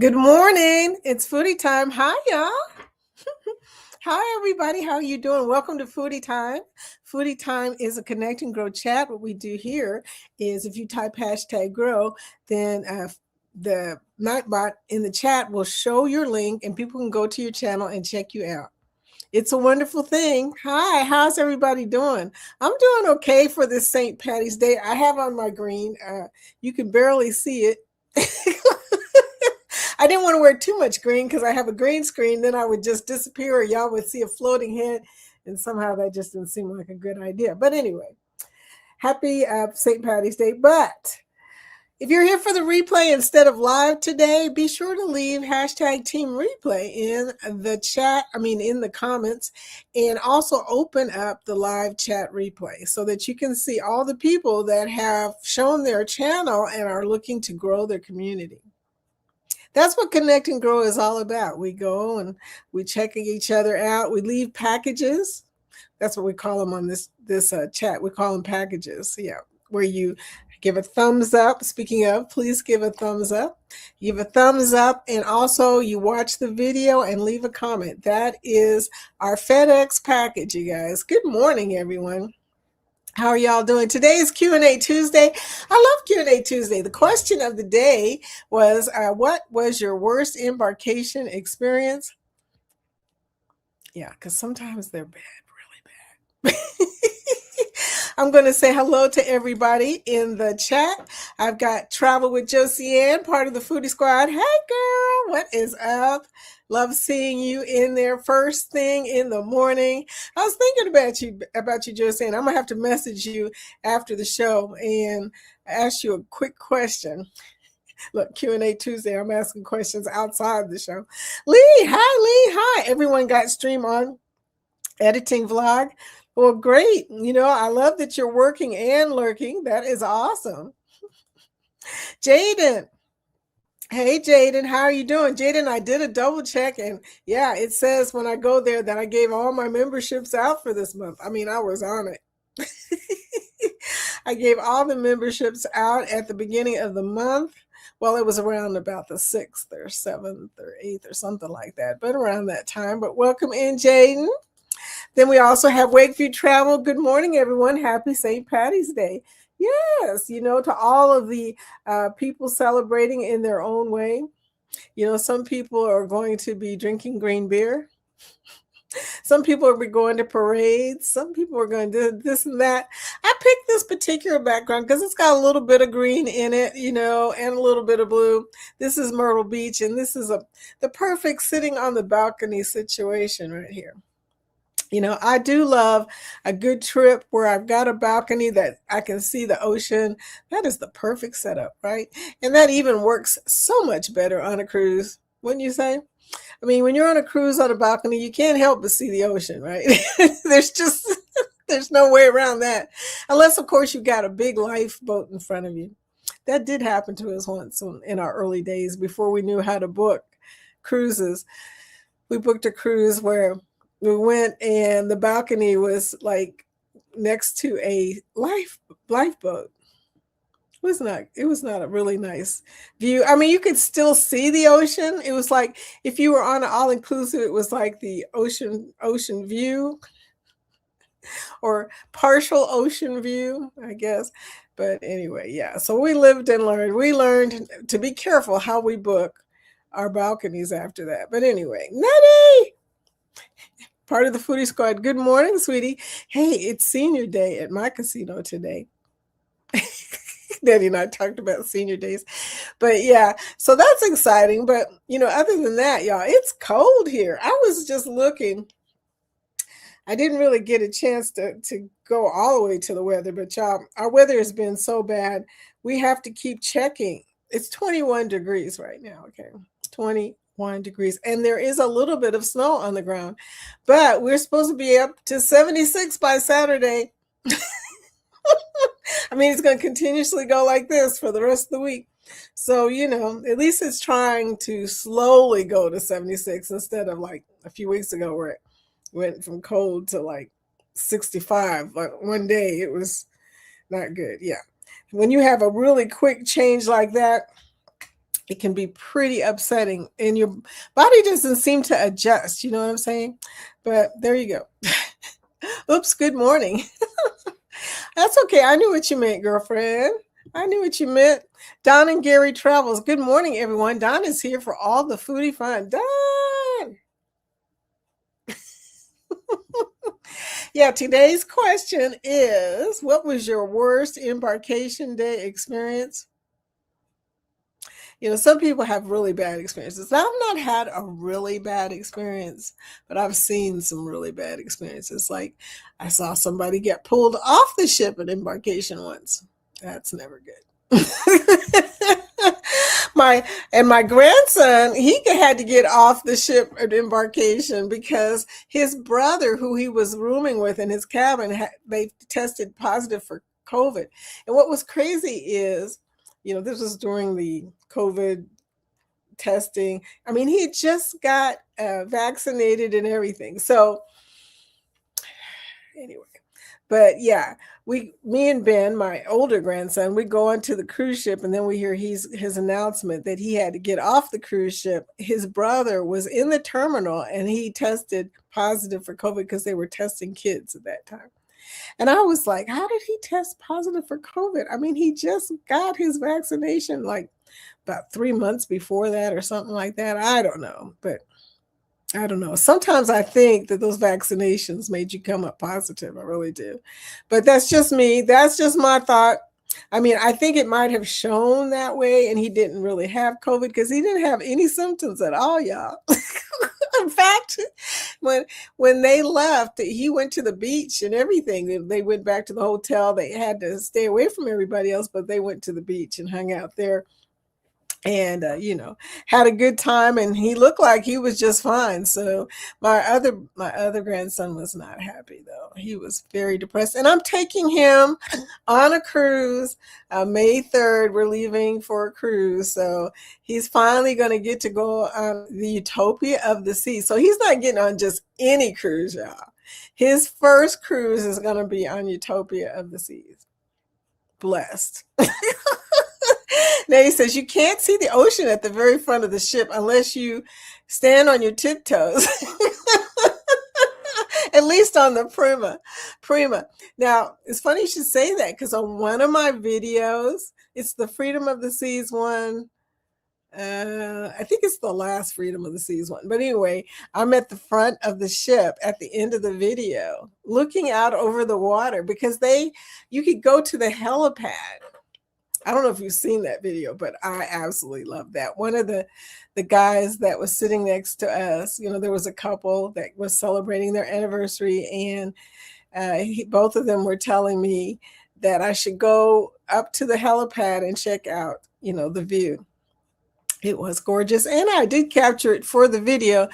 Good morning. It's foodie time. Hi, y'all. Hi, everybody. How are you doing? Welcome to Foodie Time. Foodie Time is a connect and grow chat. What we do here is if you type hashtag grow, then the Nightbot in the chat will show your link and people can go to your channel and check you out. It's a wonderful thing. Hi, how's everybody doing? I'm doing okay for this St. Patty's Day. I have on my green. You can barely see it. I didn't want to wear too much green because I have a green screen. Then I would just disappear, or y'all would see a floating head, and somehow that just didn't seem like a good idea. But anyway, happy St. Patty's Day. But if you're here for the replay instead of live today, be sure to leave hashtag Team Replay in the chat. In the comments, and also open up the live chat replay so that you can see all the people that have shown their channel and are looking to grow their community. That's what Connect and Grow is all about. We go and we check each other out. We leave packages. That's what we call them on this chat. We call them packages. Yeah, where you give a thumbs up. Speaking of, please give a thumbs up. Give a thumbs up, and also you watch the video and leave a comment. That is our FedEx package, you guys. Good morning, everyone. How are y'all doing? Today is Q&A Tuesday. I love Q&A Tuesday. The question of the day was, what was your worst embarkation experience? Yeah, because sometimes they're bad, really bad. I'm going to say hello to everybody in the chat. I've got Travel with Josiane, part of the Foodie Squad. Hey, girl, what is up? Love seeing you in there first thing in the morning. I was thinking about you, Josiane. I'm going to have to message you after the show and ask you a quick question. Look, Q&A Tuesday, I'm asking questions outside the show. Lee, hi. Everyone got stream on editing vlog. Well, great. I love that you're working and lurking. That is awesome. Jaden. Hey, Jaden, how are you doing? Jaden, I did a double check, and yeah, it says when I go there that I gave all my memberships out for this month. I was on it. I gave all the memberships out at the beginning of the month. Well, it was around about the 6th or 7th or 8th or something like that, but around that time. But welcome in, Jaden. Then we also have Wakeview Travel. Good morning, everyone. Happy St. Patty's Day. Yes, to all of the people celebrating in their own way. Some people are going to be drinking green beer. Some people are going to parades. Some people are going to do this and that. I picked this particular background because it's got a little bit of green in it, and a little bit of blue. This is Myrtle Beach, and this is the perfect sitting on the balcony situation right here. I do love a good trip where I've got a balcony that I can see the ocean. That is the perfect setup, right? And that even works so much better on a cruise, wouldn't you say? When you're on a cruise on a balcony, you can't help but see the ocean, right? There's no way around that. Unless, of course, you've got a big lifeboat in front of you. That did happen to us once in our early days before we knew how to book cruises. We booked a cruise where we went and the balcony was like next to a lifeboat. It was not a really nice view. You could still see the ocean. It was like if you were on an all-inclusive, it was like the ocean view or partial ocean view, I guess. But anyway, yeah. So we lived and learned. We learned to be careful how we book our balconies after that. But anyway, Nettie, part of the Foodie Squad. Good morning, sweetie. Hey, it's senior day at my casino today. Daddy and I talked about senior days. But yeah, so that's exciting. But, other than that, y'all, it's cold here. I was just looking. I didn't really get a chance to go all the way to the weather. But, y'all, our weather has been so bad. We have to keep checking. It's 21 degrees right now, okay? 21 degrees. And there is a little bit of snow on the ground. But we're supposed to be up to 76 by Saturday. It's going to continuously go like this for the rest of the week. So, at least it's trying to slowly go to 76 instead of like a few weeks ago where it went from cold to like 65. Like one day it was not good. Yeah. When you have a really quick change like that, it can be pretty upsetting, and your body doesn't seem to adjust. You know what I'm saying? But there you go. Oops, good morning. That's okay. I knew what you meant, girlfriend. I knew what you meant. Don and Gary Travels. Good morning, everyone. Don is here for all the foodie fun. Don! Yeah, today's question is, what was your worst embarkation day experience? Some people have really bad experiences. Now, I've not had a really bad experience, but I've seen some really bad experiences. Like I saw somebody get pulled off the ship at embarkation once. That's never good. my grandson, he had to get off the ship at embarkation because his brother, who he was rooming with in his cabin, they tested positive for COVID. And what was crazy is, this was during the COVID testing. I mean, he just got vaccinated and everything. So anyway, but yeah, me and Ben, my older grandson, we go onto the cruise ship, and then we hear his announcement that he had to get off the cruise ship. His brother was in the terminal, and he tested positive for COVID because they were testing kids at that time. And I was like, how did he test positive for COVID? I mean, he just got his vaccination like about 3 months before that or something like that. I don't know, but I don't know. Sometimes I think that those vaccinations made you come up positive. I really do. But that's just me. That's just my thought. I mean, I think it might have shown that way, and he didn't really have COVID because he didn't have any symptoms at all, y'all. In fact, when they left, he went to the beach and everything. They went back to the hotel. They had to stay away from everybody else, but they went to the beach and hung out there, and had a good time, and he looked like he was just fine. So my other grandson was not happy, though. He was very depressed, and I'm taking him on a cruise. May 3rd, we're leaving for a cruise, so he's finally going to get to go on the Utopia of the Seas. So he's not getting on just any cruise, y'all. His first cruise is going to be on Utopia of the Seas. Blessed. Now he says you can't see the ocean at the very front of the ship unless you stand on your tiptoes. At least on the Prima. Now, it's funny you should say that, because on one of my videos, it's the Freedom of the Seas one. I think it's the last Freedom of the Seas one. But anyway, I'm at the front of the ship at the end of the video, looking out over the water, because you could go to the helipad. I don't know if you've seen that video, but I absolutely love that. One of the guys that was sitting next to us, there was a couple that was celebrating their anniversary, and both of them were telling me that I should go up to the helipad and check out, the view. It was gorgeous, and I did capture it for the video,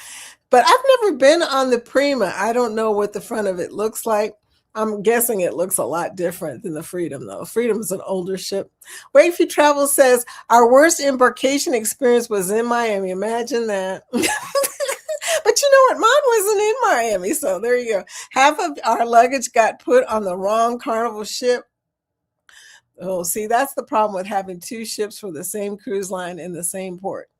but I've never been on the Prima. I don't know what the front of it looks like. I'm guessing it looks a lot different than the Freedom, though. Freedom is an older ship. Wavefeed Travel says, our worst embarkation experience was in Miami. Imagine that. But you know what? Mine wasn't in Miami, so there you go. Half of our luggage got put on the wrong Carnival ship. Oh, see, that's the problem with having two ships for the same cruise line in the same port.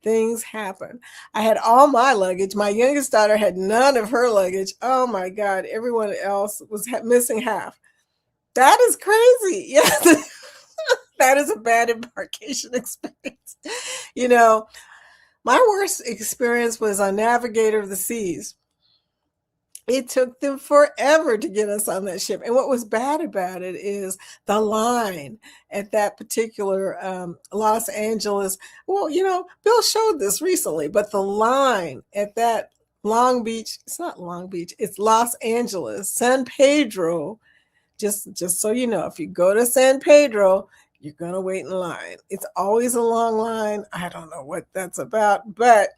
Things happen. I had all my luggage. My youngest daughter had none of her luggage. Oh my God. Everyone else was missing half. That is crazy. Yeah. That is a bad embarkation experience. My worst experience was on Navigator of the Seas. It took them forever to get us on that ship. And what was bad about it is the line at that particular Los Angeles. Well, Bill showed this recently, but the line at that Long Beach, it's not Long Beach, it's Los Angeles, San Pedro. Just so you know, if you go to San Pedro, you're going to wait in line. It's always a long line. I don't know what that's about, but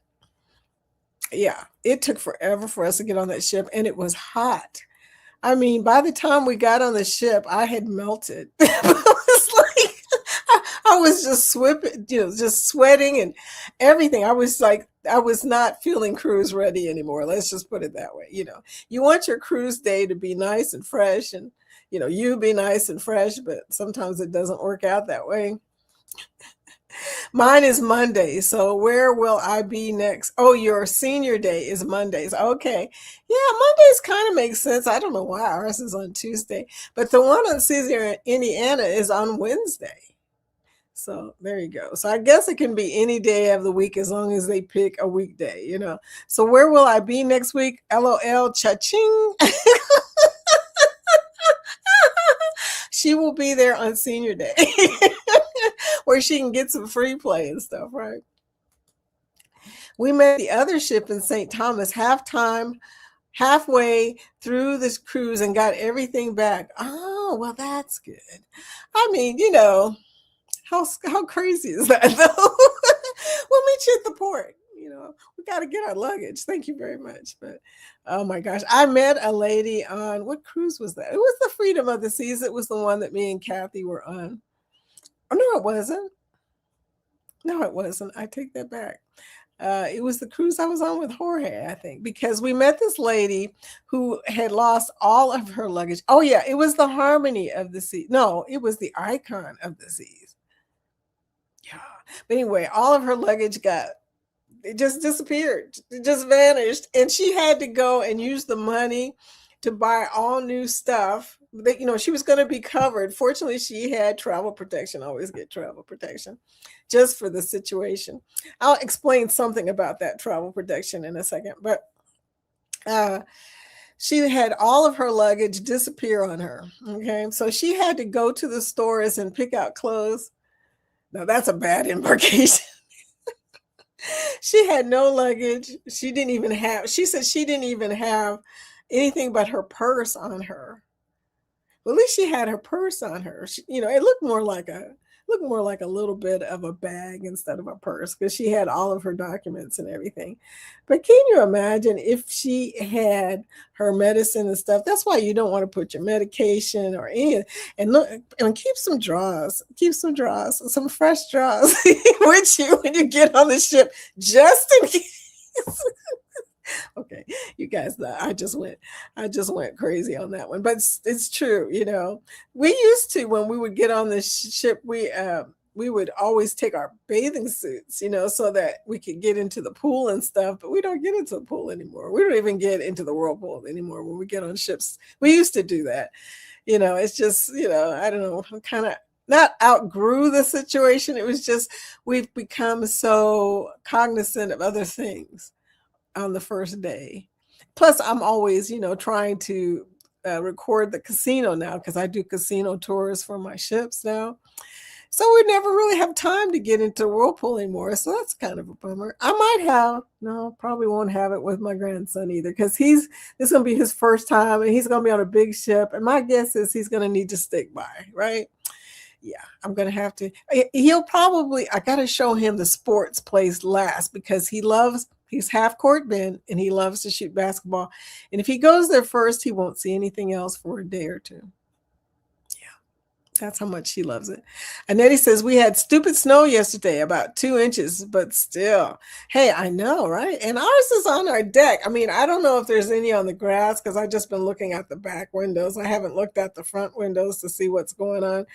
yeah, it took forever for us to get on that ship, and it was hot. I mean, by the time we got on the ship, I had melted. It was like I was just sweating and everything. I was like, I was not feeling cruise ready anymore. Let's just put it that way. You want your cruise day to be nice and fresh, and you be nice and fresh, but sometimes it doesn't work out that way. Mine is Monday. So where will I be next? Oh, your senior day is Mondays. Okay. Yeah, Mondays kind of makes sense. I don't know why ours is on Tuesday, but the one on Caesar in Indiana is on Wednesday. So there you go. So I guess it can be any day of the week as long as they pick a weekday. So where will I be next week? LOL, cha-ching. She will be there on senior day where she can get some free play and stuff, right? We met the other ship in St. Thomas halfway through this cruise and got everything back. Oh, well, that's good. I mean, how crazy is that though? We'll meet you at the port. We got to get our luggage. Thank you very much. But oh my gosh, I met a lady on what cruise was that? It was the Freedom of the Seas. It was the one that me and Kathy were on. Oh no, it wasn't. No, it wasn't. I take that back. It was the cruise I was on with Jorge, I think, because we met this lady who had lost all of her luggage. Oh yeah, it was the Harmony of the Seas. No, it was the Icon of the Seas. Yeah. But anyway, all of her luggage it just disappeared. It just vanished. And she had to go and use the money to buy all new stuff. She was going to be covered. Fortunately, she had travel protection. Always get travel protection just for the situation. I'll explain something about that travel protection in a second. But she had all of her luggage disappear on her. Okay. So she had to go to the stores and pick out clothes. Now, that's a bad embarkation. She had no luggage. She said she didn't even have anything but her purse on her. Well, at least she had her purse on her. It looked more like a little bit of a bag instead of a purse because she had all of her documents and everything. But can you imagine if she had her medicine and stuff? That's why you don't want to put your medication or any. And look, and keep some drawers, some fresh drawers with you when you get on the ship, just in case. Okay, you guys, I just went crazy on that one, but it's true. We used to, when we would get on the ship, we would always take our bathing suits, so that we could get into the pool and stuff. But we don't get into the pool anymore. We don't even get into the whirlpool anymore when we get on ships. We used to do that. It's just, I don't know. I'm kind of not outgrew the situation. It was just we've become so cognizant of other things on the first day. Plus, I'm always, trying to record the casino now because I do casino tours for my ships now. So we never really have time to get into whirlpool anymore. So that's kind of a bummer. I might have, no, probably won't have it with my grandson either because this is going to be his first time and he's going to be on a big ship. And my guess is he's going to need to stick by, right? Yeah, I'm going to have to. I got to show him the sports place last because he's half court bent and he loves to shoot basketball. And if he goes there first, he won't see anything else for a day or two. That's how much he loves it. Annette says, we had stupid snow yesterday, about 2 inches, but still. Hey, I know, right? And ours is on our deck. I mean, I don't know if there's any on the grass because I've just been looking at the back windows. I haven't looked at the front windows to see what's going on.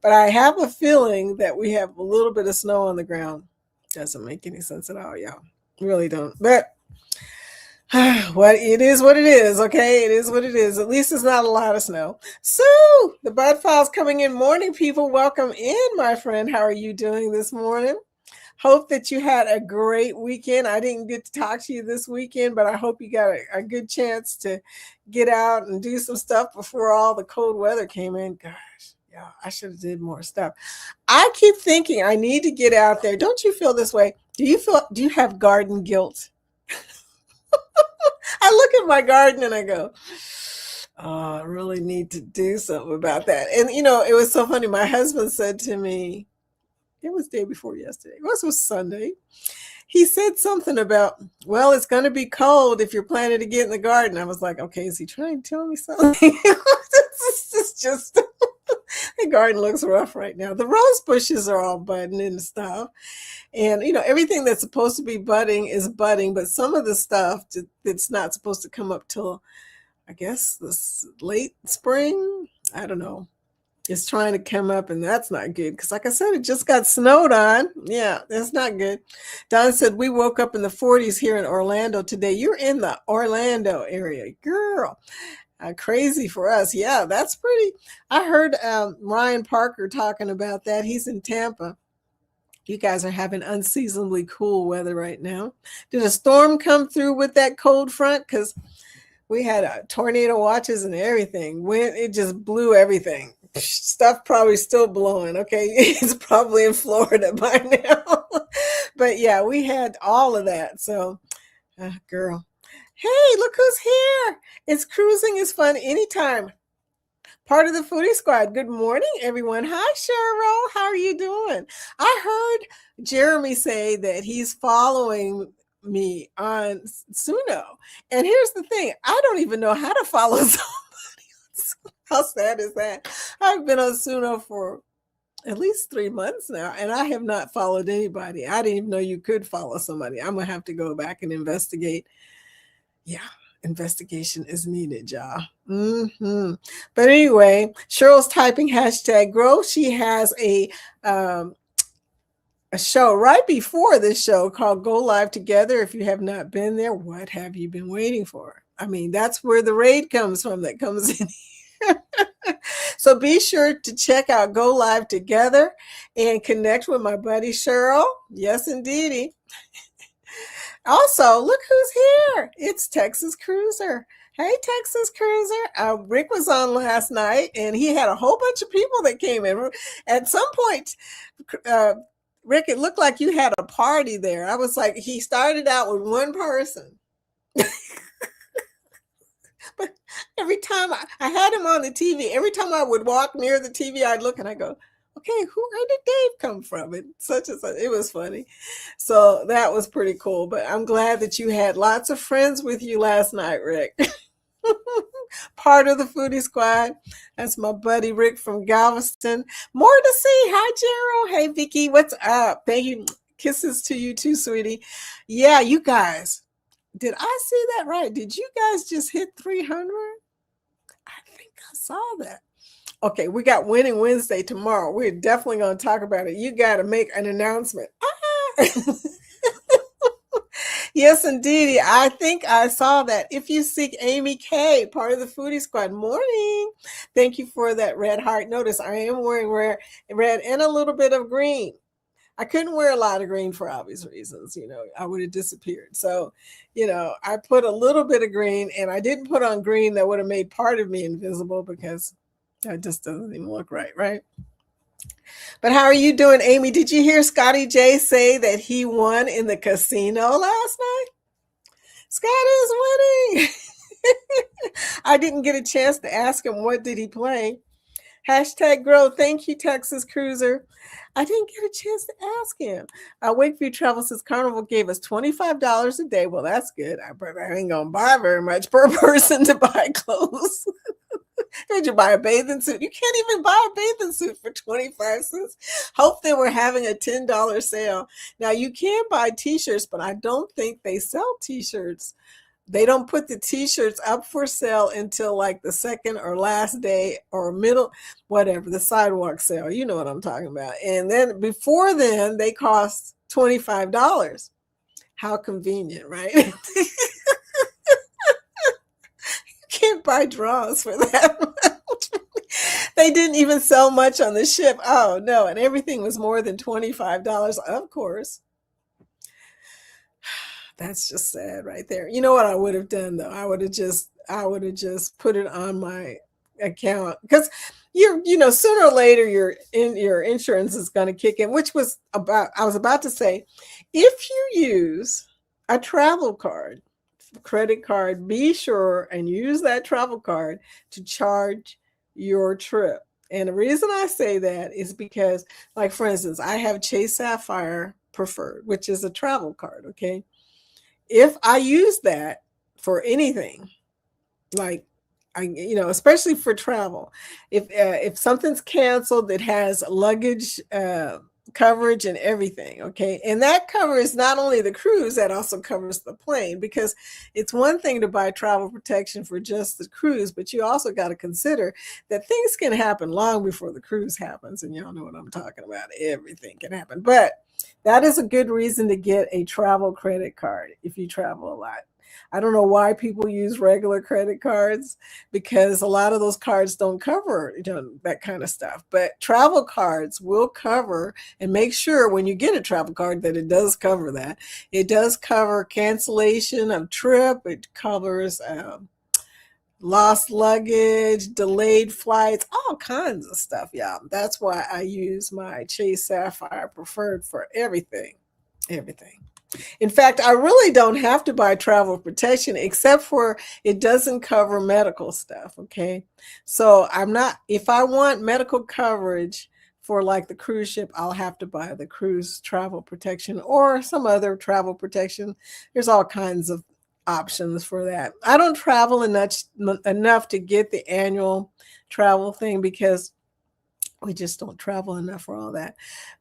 But I have a feeling that we have a little bit of snow on the ground. Doesn't make any sense at all, y'all. Really don't. But it is what it is, okay? It is what it is. At least it's not a lot of snow. So the Bud File's coming in. Morning, people. Welcome in, my friend. How are you doing this morning? Hope that you had a great weekend. I didn't get to talk to you this weekend, but I hope you got a good chance to get out and do some stuff before all the cold weather came in. Gosh, yeah, I should have did more stuff. I keep thinking I need to get out there. Don't you feel this way? Do you have garden guilt? I look at my garden and I go, oh, I really need to do something about that. And, it was so funny. My husband said to me, it was day before yesterday. It was Sunday. He said something about, well, it's going to be cold if you're planning to get in the garden. I was like, okay, is he trying to tell me something? It's just, the garden looks rough right now. The rose bushes are all budding and stuff. And, everything that's supposed to be budding is budding, but some of the stuff that's not supposed to come up till, I guess, this late spring. I don't know. It's trying to come up, and that's not good because, like I said, it just got snowed on. Yeah, that's not good. Don said, we woke up in the 40s here in Orlando today. You're in the Orlando area, girl. Crazy for us. Yeah, that's pretty. I heard Ryan Parker talking about that. He's in Tampa. You guys are having unseasonably cool weather right now. Did a storm come through with that cold front? Because we had tornado watches and everything. When it just blew everything. Stuff probably still blowing. Okay, it's probably in Florida by now. But yeah, we had all of that. So, girl, hey, look who's here! It's cruising is fun anytime. Part of the Foodie Squad. Good morning, everyone. Hi, Cheryl. How are you doing? I heard Jeremy say that he's following me on Suno. And here's the thing, I don't even know how to follow somebody. How sad is that? I've been on Suno for at least 3 months now, and I have not followed anybody. I didn't even know you could follow somebody. I'm going to have to go back and investigate. Yeah. Investigation is needed, y'all. But anyway, Cheryl's typing hashtag grow. She has a show right before this show called Go Live Together. If you have not been there, what have you been waiting for? I mean, that's where the raid comes from that comes in here. So be sure to check out Go Live Together and connect with my buddy Cheryl. Yes, indeedy. Also, look who's here. It's Texas Cruiser. Hey, Texas Cruiser. Rick was on last night, and he had a whole bunch of people that came in. At some point, Rick, it looked like you had a party there. I was like, he started out with one person. But every time I had him on the TV, every time I would walk near the TV, I'd look and I go, okay, where did Dave come from? And such and such. It was funny. So that was pretty cool. But I'm glad that you had lots of friends with you last night, Rick. Part of the Foodie Squad. That's my buddy Rick from Galveston. More to see. Hi, Gerald. Hey, Vicky. What's up? Thank you. Kisses to you too, sweetie. Yeah, you guys. Did I see that right? Did you guys just hit 300? I think I saw that. Okay, we got Winning Wednesday tomorrow. We're definitely going to talk about it. You got to make an announcement. Yes, indeed. I think I saw that. If you seek Amy K, part of the Foodie Squad. Morning. Thank you for that red heart. Notice I am wearing red and a little bit of green. I couldn't wear a lot of green for obvious reasons. I would have disappeared. So, I put a little bit of green, and I didn't put on green that would have made part of me invisible because that just doesn't even look right, right? But how are you doing, Amy? Did you hear Scotty J say that he won in the casino last night? Scott is winning. I didn't get a chance to ask him what did he play. Hashtag grow. Thank you, Texas Cruiser. I didn't get a chance to ask him. Wakeview Travel says Carnival gave us $25 a day. Well, that's good. I ain't going to buy very much per person to buy clothes. Did you buy a bathing suit? You can't even buy a bathing suit for 25 cents. Hope they were having a $10 sale. Now, you can buy T-shirts, but I don't think they sell T-shirts. They don't put the T-shirts up for sale until like the second or last day or middle, whatever, the sidewalk sale. You know what I'm talking about. And then before then, they cost $25. How convenient, right? You can't buy drawers for that much. They didn't even sell much on the ship. Oh, no. And everything was more than $25, of course. That's just sad right there. You know what I would have done though? I would have just put it on my account because sooner or later your insurance is going to kick in, which was I was about to say, if you use a travel card, credit card, be sure and use that travel card to charge your trip. And the reason I say that is because, like, for instance, I have Chase Sapphire Preferred, which is a travel card. Okay. If I use that for anything, like especially for travel, if something's canceled that has luggage coverage and everything. Okay. And that covers not only the cruise, that also covers the plane, because it's one thing to buy travel protection for just the cruise, but you also got to consider that things can happen long before the cruise happens. And y'all know what I'm talking about. Everything can happen. But that is a good reason to get a travel credit card if you travel a lot. I don't know why people use regular credit cards, because a lot of those cards don't cover, that kind of stuff. But travel cards will cover, and make sure when you get a travel card that it does cover that. It does cover cancellation of trip. It covers lost luggage, delayed flights, all kinds of stuff, y'all. That's why I use my Chase Sapphire Preferred for everything. Everything. In fact, I really don't have to buy travel protection, except for it doesn't cover medical stuff. Okay. So if I want medical coverage for like the cruise ship, I'll have to buy the cruise travel protection or some other travel protection. There's all kinds of options for that. I don't travel enough to get the annual travel thing, because we just don't travel enough for all that.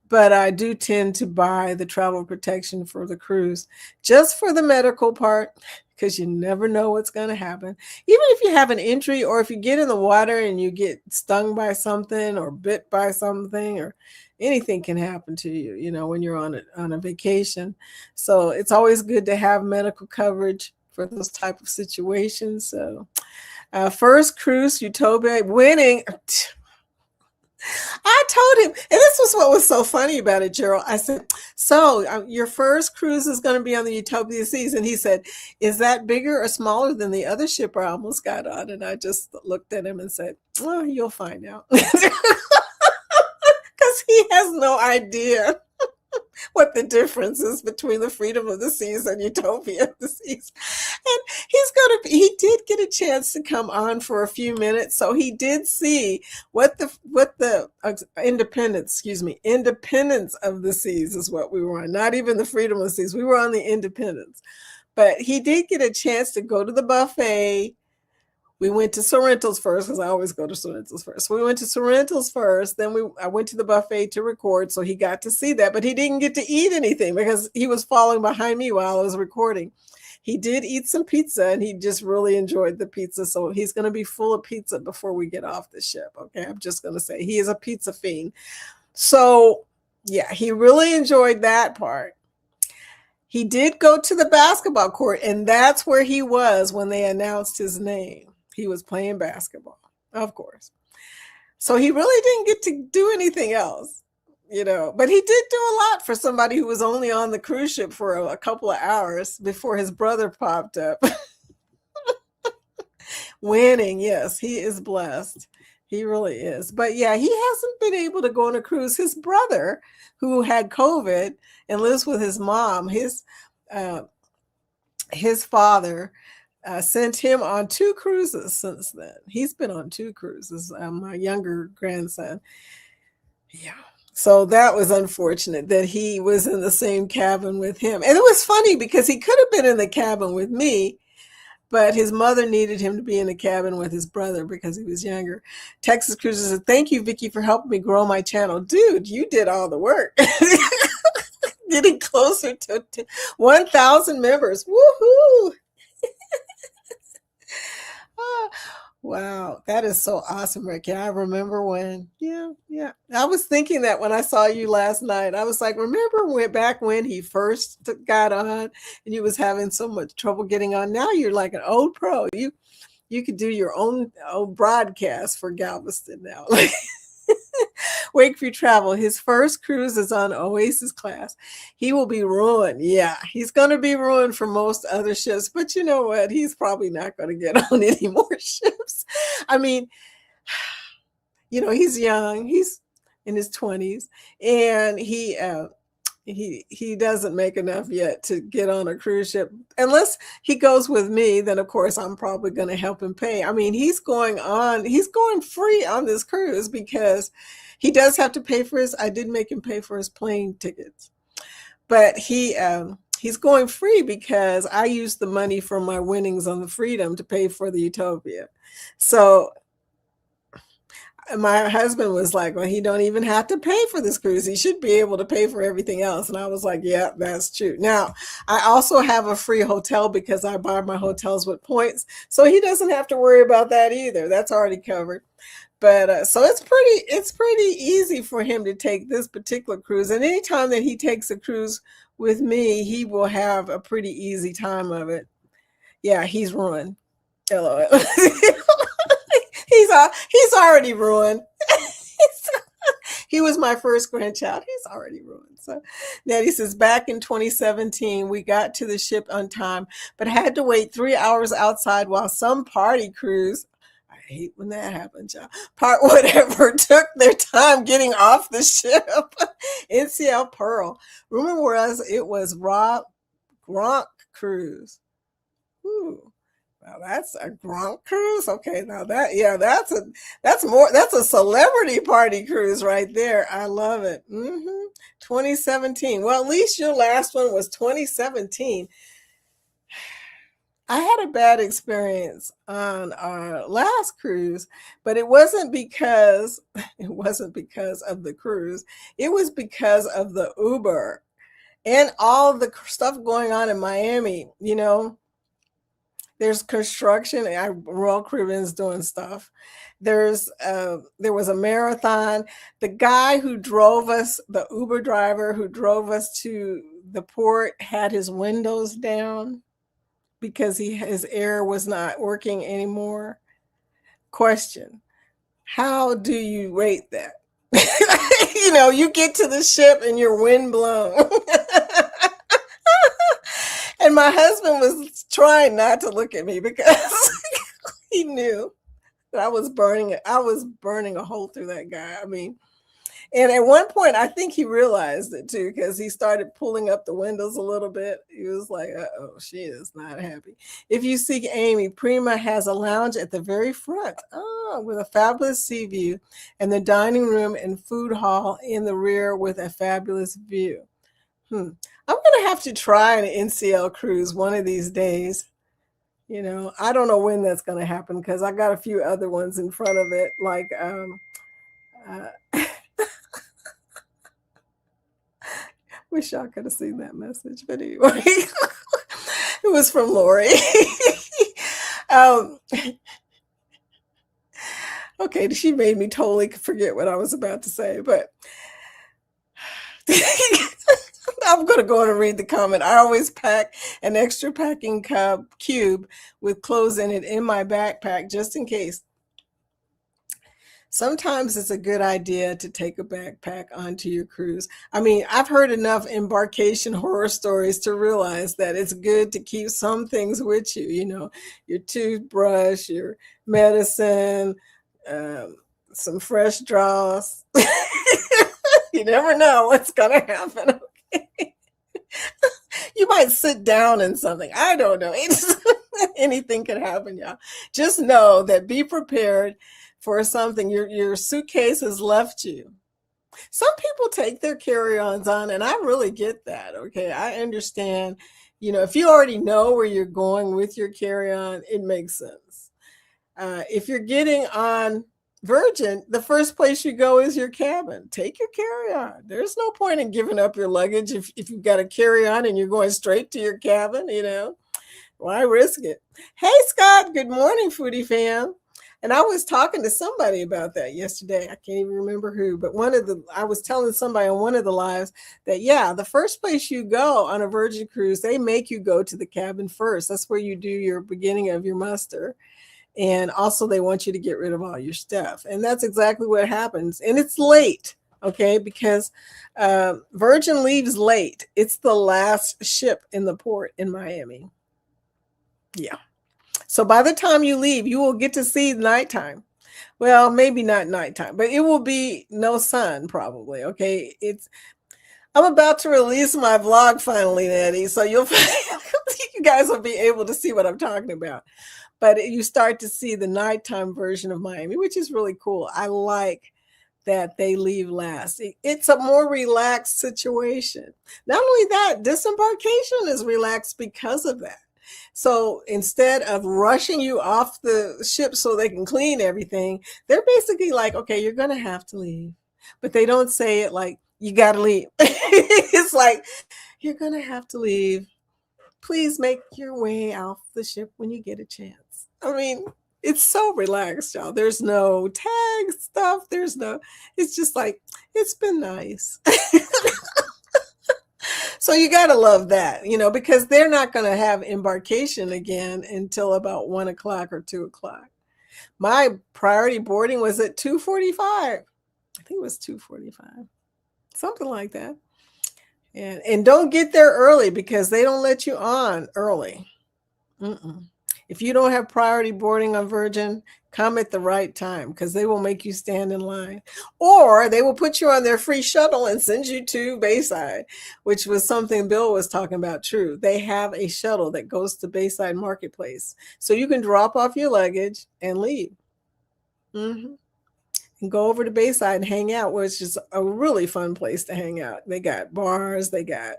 But I do tend to buy the travel protection for the cruise, just for the medical part, because you never know what's going to happen. Even if you have an injury, or if you get in the water and you get stung by something or bit by something, or anything can happen to you, when you're on a vacation. So it's always good to have medical coverage for those type of situations. So first cruise, Utopia, winning. I told him, and this was what was so funny about it, Gerald. I said, so your first cruise is going to be on the Utopia Seas. And he said, is that bigger or smaller than the other ship I almost got on? And I just looked at him and said, well, you'll find out. Because he has no idea what the difference is between the Freedom of the Seas and Utopia of the Seas. And he did get a chance to come on for a few minutes. So he did see what the Independence of the Seas is what we were on. Not even the Freedom of the Seas. We were on the Independence. But he did get a chance to go to the buffet. We went to Sorrento's first, because I always go to Sorrento's first. So we went to Sorrento's first. Then I went to the buffet to record. So he got to see that. But he didn't get to eat anything, because he was following behind me while I was recording. He did eat some pizza, and he just really enjoyed the pizza. So he's going to be full of pizza before we get off the ship. Okay, I'm just going to say he is a pizza fiend. So yeah, he really enjoyed that part. He did go to the basketball court, and that's where he was when they announced his name. He was playing basketball, of course. So he really didn't get to do anything else, but he did do a lot for somebody who was only on the cruise ship for a couple of hours before his brother popped up. Winning, yes, he is blessed. He really is. But yeah, he hasn't been able to go on a cruise. His brother, who had COVID and lives with his mom, his father sent him on 2 cruises since then. He's been on 2 cruises, my younger grandson. Yeah. So that was unfortunate that he was in the same cabin with him. And it was funny because he could have been in the cabin with me, but his mother needed him to be in the cabin with his brother because he was younger. Texas Cruises said, thank you, Vicki, for helping me grow my channel. Dude, you did all the work. Getting closer to 1,000 members. Woohoo! Wow, that is so awesome, Ricky. I remember when, yeah. I was thinking that when I saw you last night. I was like, remember back when he first got on and you was having so much trouble getting on? Now you're like an old pro. You could do your own broadcast for Galveston now. Wakeview Travel, his first cruise is on Oasis class. He will be ruined. Yeah, he's going to be ruined for most other ships. But you know what? He's probably not going to get on any more ships. I mean, he's young. He's in his 20s. And he doesn't make enough yet to get on a cruise ship. Unless he goes with me, then of course I'm probably going to help him pay. I mean, he's going free on this cruise because he does have to pay for I did make him pay for his plane tickets, but he's going free because I used the money from my winnings on the Freedom to pay for the Utopia. So My husband was like, well, he don't even have to pay for this cruise. He should be able to pay for everything else. And I was like, yeah, that's true. Now, I also have a free hotel because I buy my hotels with points. So he doesn't have to worry about that either. That's already covered. But so it's pretty easy for him to take this particular cruise. And anytime that he takes a cruise with me, he will have a pretty easy time of it. Yeah, he's ruined. LOL. He's already ruined. He was my first grandchild. He's already ruined. So Nettie says, back in 2017, we got to the ship on time, but had to wait 3 hours outside while some party cruise, I hate when that happens, y'all, part whatever, took their time getting off the ship. NCL Pearl. Rumor was it was Rob Gronk cruise. Ooh. Now that's a Gronk cruise. Okay, now that's a celebrity party cruise right there. I love it. 2017. Well, at least your last one was 2017. I had a bad experience on our last cruise, but it wasn't because of the cruise. It was because of the Uber and all the stuff going on in Miami, there's construction. Royal Caribbean's doing stuff. There was a marathon. The guy who drove us, the Uber driver who drove us to the port, had his windows down because his air was not working anymore. Question: how do you rate that? You get to the ship and you're wind blown. And my husband was trying not to look at me because he knew that I was burning it. I was burning a hole through that guy. I mean, and at one point, I think he realized it too because he started pulling up the windows a little bit. He was like, "Uh-oh, she is not happy." If you seek Amy, Prima has a lounge at the very front, with a fabulous sea view, and the dining room and food hall in the rear with a fabulous view. I'm gonna have to try an NCL cruise one of these days. I don't know when that's gonna happen because I got a few other ones in front of it. Like, wish y'all could have seen that message, but anyway, it was from Lori. um, okay, she made me totally forget what I was about to say, but. I'm going to go on and read the comment. I always pack an extra packing cube with clothes in it in my backpack just in case. Sometimes it's a good idea to take a backpack onto your cruise. I mean, I've heard enough embarkation horror stories to realize that it's good to keep some things with you, your toothbrush, your medicine, some fresh draws. You never know what's going to happen. Okay? You might sit down in something. I don't know. Anything could happen, y'all. Just know that be prepared for something. Your suitcase has left you. Some people take their carry-ons on, and I really get that. Okay, I understand. If you already know where you're going with your carry-on, it makes sense. If you're getting on Virgin, the first place you go is your cabin. Take your carry-on. There's no point in giving up your luggage if you've got a carry-on and you're going straight to your cabin, Why risk it? Hey, Scott. Good morning, Foodie fam. And I was talking to somebody about that yesterday. I can't even remember who, but I was telling somebody on one of the lives that, yeah, the first place you go on a Virgin cruise, they make you go to the cabin first. That's where you do your beginning of your muster. And also they want you to get rid of all your stuff. And that's exactly what happens. And it's late, okay, because Virgin leaves late. It's the last ship in the port in Miami. Yeah. So by the time you leave, you will get to see nighttime. Well, maybe not nighttime, but it will be no sun probably, okay? I'm about to release my vlog finally, Nettie, so you guys will be able to see what I'm talking about. But you start to see the nighttime version of Miami, which is really cool. I like that they leave last. It's a more relaxed situation. Not only that, disembarkation is relaxed because of that. So instead of rushing you off the ship so they can clean everything, they're basically like, okay, you're going to have to leave. But they don't say it like, you got to leave. It's like, you're going to have to leave. Please make your way off the ship when you get a chance. I mean, it's so relaxed, y'all. There's no tag stuff. It's just like, it's been nice. So you got to love that, because they're not going to have embarkation again until about 1 o'clock or 2 o'clock. My priority boarding was at 2:45. I think it was 2:45, something like that. And don't get there early because they don't let you on early. If you don't have priority boarding on Virgin, come at the right time because they will make you stand in line. Or they will put you on their free shuttle and send you to Bayside, which was something Bill was talking about. True. They have a shuttle that goes to Bayside Marketplace. So you can drop off your luggage and leave. And go over to Bayside and hang out, which is a really fun place to hang out. They got bars, they got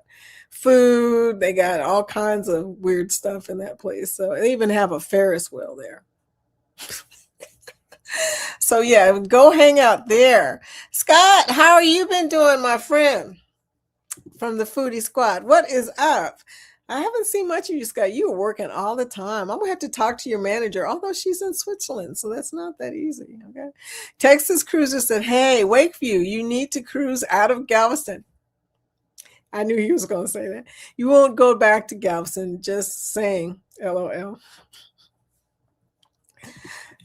food, they got all kinds of weird stuff in that place. So they even have a Ferris wheel there. So yeah, go hang out there. Scott, how are you been doing, my friend? From the Foodie Squad. What is up? I haven't seen much of you, Scott. You are working all the time. I'm going to have to talk to your manager, although she's in Switzerland, so that's not that easy, okay? Texas Cruiser said, hey, Wakeview, you need to cruise out of Galveston. I knew he was going to say that. You won't go back to Galveston, just saying, LOL.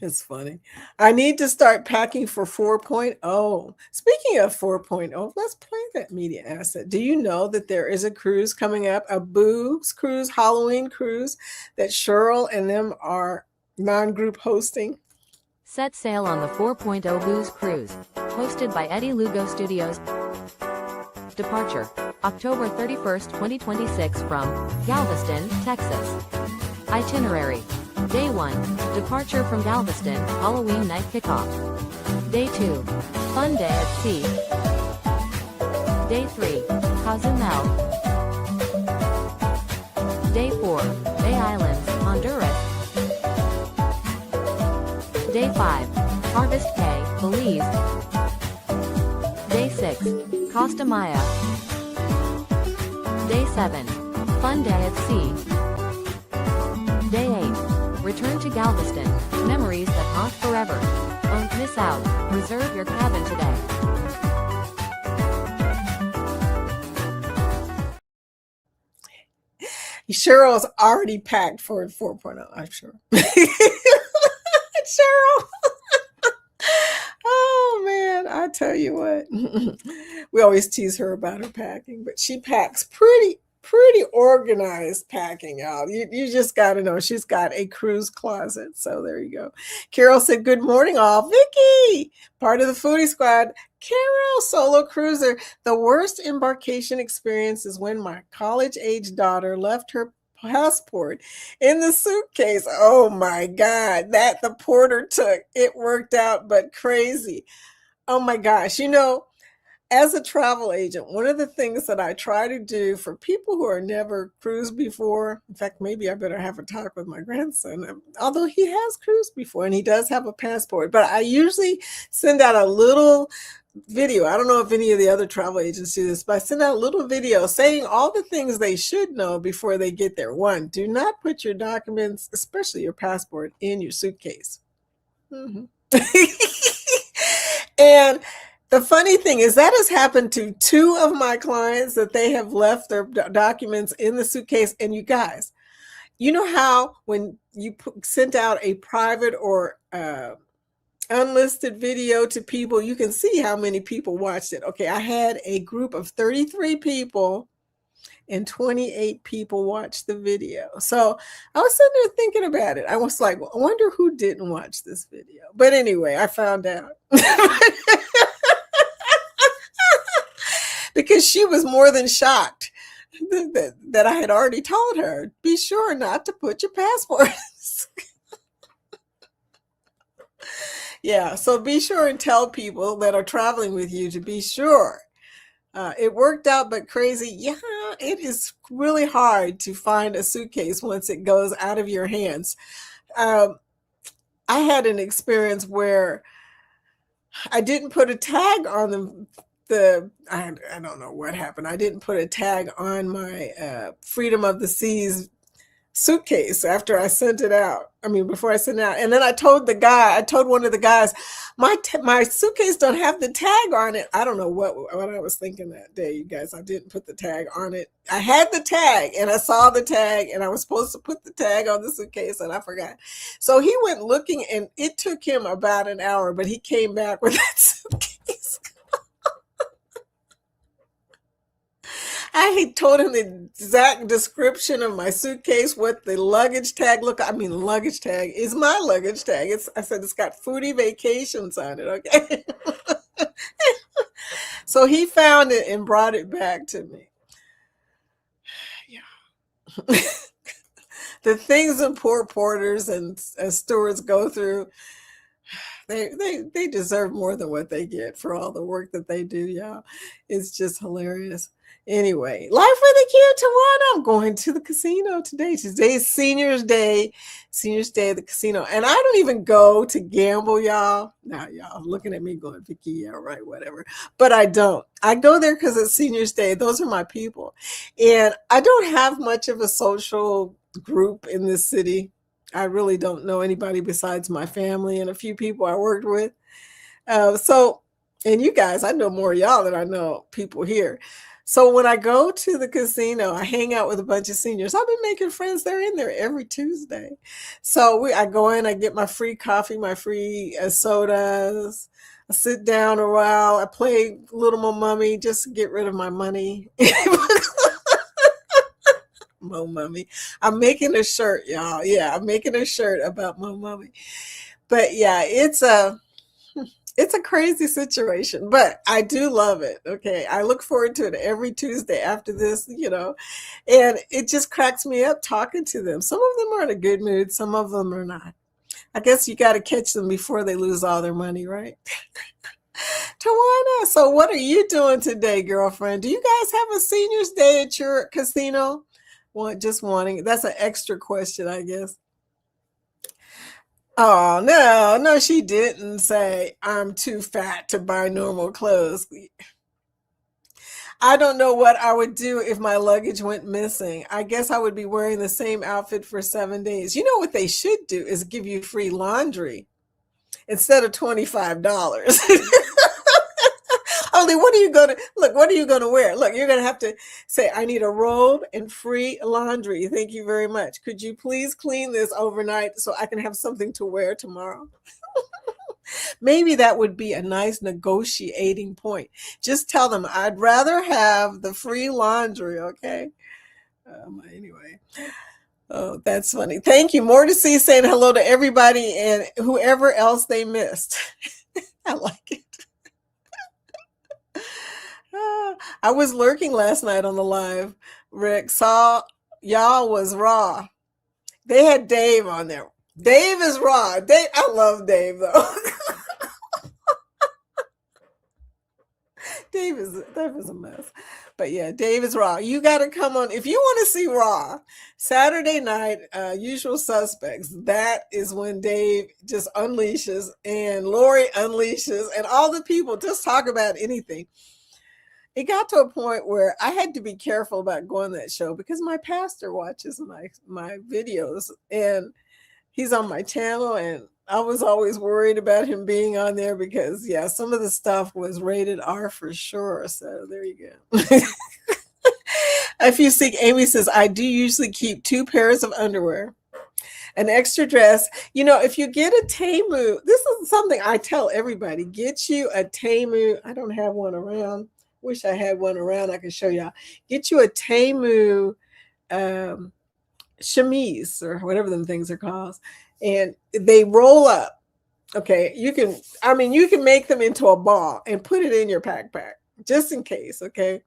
It's funny. I need to start packing for 4.0. Speaking of 4.0, let's play that media asset. Do you know that there is a cruise coming up, a Boo's cruise, Halloween cruise, that Cheryl and them are non-group hosting? Set sail on the 4.0 Boo's cruise, hosted by Eddie Lugo Studios. Departure, October 31st, 2026 from Galveston, Texas. Itinerary. Day 1, departure from Galveston, Halloween night kickoff. Day 2, fun day at sea. Day 3, Cozumel. Day 4, Bay Islands, Honduras. Day 5, Harvest Caye, Belize. Day 6, Costa Maya. Day 7, fun day at sea. Day 8, return to Galveston, memories that haunt forever. Don't miss out. Reserve your cabin today. Cheryl's already packed for 4.0, I'm sure. Cheryl. Oh, man, I tell you what. We always tease her about her packing, but she packs pretty organized packing out. You just got to know she's got a cruise closet. So there you go. Carol said, good morning all. Vicky, part of the Foodie Squad. Carol, solo cruiser. The worst embarkation experience is when my college-age daughter left her passport in the suitcase. Oh my God, that the porter took. It worked out, but crazy. Oh my gosh. As a travel agent, one of the things that I try to do for people who are never cruised before, in fact, maybe I better have a talk with my grandson, although he has cruised before and he does have a passport, but I usually send out a little video. I don't know if any of the other travel agents do this, but I send out a little video saying all the things they should know before they get there. 1, do not put your documents, especially your passport, in your suitcase. And the funny thing is that has happened to 2 of my clients, that they have left their documents in the suitcase. And you guys, you know how when you sent out a private or unlisted video to people, you can see how many people watched it. Okay, I had a group of 33 people and 28 people watched the video. So I was sitting there thinking about it. I was like, well, I wonder who didn't watch this video. But anyway, I found out. Because she was more than shocked that I had already told her, be sure not to put your passports. Yeah, so be sure and tell people that are traveling with you to be sure. It worked out, but crazy. Yeah, it is really hard to find a suitcase once it goes out of your hands. Um, I had an experience where I didn't put a tag on I don't know what happened. I didn't put a tag on my Freedom of the Seas suitcase after I sent it out. I mean, before I sent it out. And then I told one of the guys, my suitcase don't have the tag on it. I don't know what I was thinking that day, you guys. I didn't put the tag on it. I had the tag and I saw the tag and I was supposed to put the tag on the suitcase and I forgot. So he went looking and it took him about an hour, but he came back with that suitcase. I told him the exact description of my suitcase, what the luggage tag luggage tag is my luggage tag. I said it's got Foodie Vacations on it, okay? So he found it and brought it back to me. Yeah. The things that poor porters and stewards go through, they deserve more than what they get for all the work that they do, y'all. It's just hilarious. Anyway, life with a cute Tawana. I'm going to the casino today. Today's Seniors Day at the casino. And I don't even go to gamble, y'all. Now, y'all looking at me going, Vicky, yeah, right, whatever. But I don't. I go there because it's Seniors Day. Those are my people. And I don't have much of a social group in this city. I really don't know anybody besides my family and a few people I worked with. And you guys, I know more of y'all than I know people here. So when I go to the casino, I hang out with a bunch of seniors. I've been making friends. They're in there every Tuesday. So I go in, I get my free coffee, my free sodas. I sit down a while. I play Little Mo Mummy just to get rid of my money. Mo Mummy. I'm making a shirt, y'all. Yeah, I'm making a shirt about Mo Mummy. But yeah, it's a crazy situation, but I do love it. Okay. I look forward to it every Tuesday after this, and it just cracks me up talking to them. Some of them are in a good mood. Some of them are not. I guess you got to catch them before they lose all their money, right? Tawana, so what are you doing today, girlfriend? Do you guys have a seniors day at your casino? That's an extra question, I guess. Oh, no, she didn't say I'm too fat to buy normal clothes. I don't know what I would do if my luggage went missing. I guess I would be wearing the same outfit for 7 days. You know what they should do is give you free laundry instead of $25. Only what are you going to wear? Look, you're going to have to say, I need a robe and free laundry. Thank you very much. Could you please clean this overnight so I can have something to wear tomorrow? Maybe that would be a nice negotiating point. Just tell them I'd rather have the free laundry, okay? Anyway. Oh, that's funny. Thank you. More to see saying hello to everybody and whoever else they missed. I like it. I was lurking last night on the live. Rick saw y'all was raw. They had Dave on there. Dave is raw. I love Dave though. Dave is a mess. But yeah, Dave is raw. You got to come on. If you want to see Raw, Saturday night, Usual Suspects, that is when Dave just unleashes and Lori unleashes and all the people just talk about anything. It got to a point where I had to be careful about going to that show because my pastor watches my videos and he's on my channel, and I was always worried about him being on there because, yeah, some of the stuff was rated R for sure. So there you go. If you see, Amy says, I do usually keep 2 pairs of underwear, an extra dress. If you get a Temu, this is something I tell everybody, get you a Temu. I don't have one around. Wish I had one around. I could show y'all. Get you a Temu chemise or whatever them things are called, and they roll up. Okay, you can make them into a ball and put it in your backpack just in case. Okay,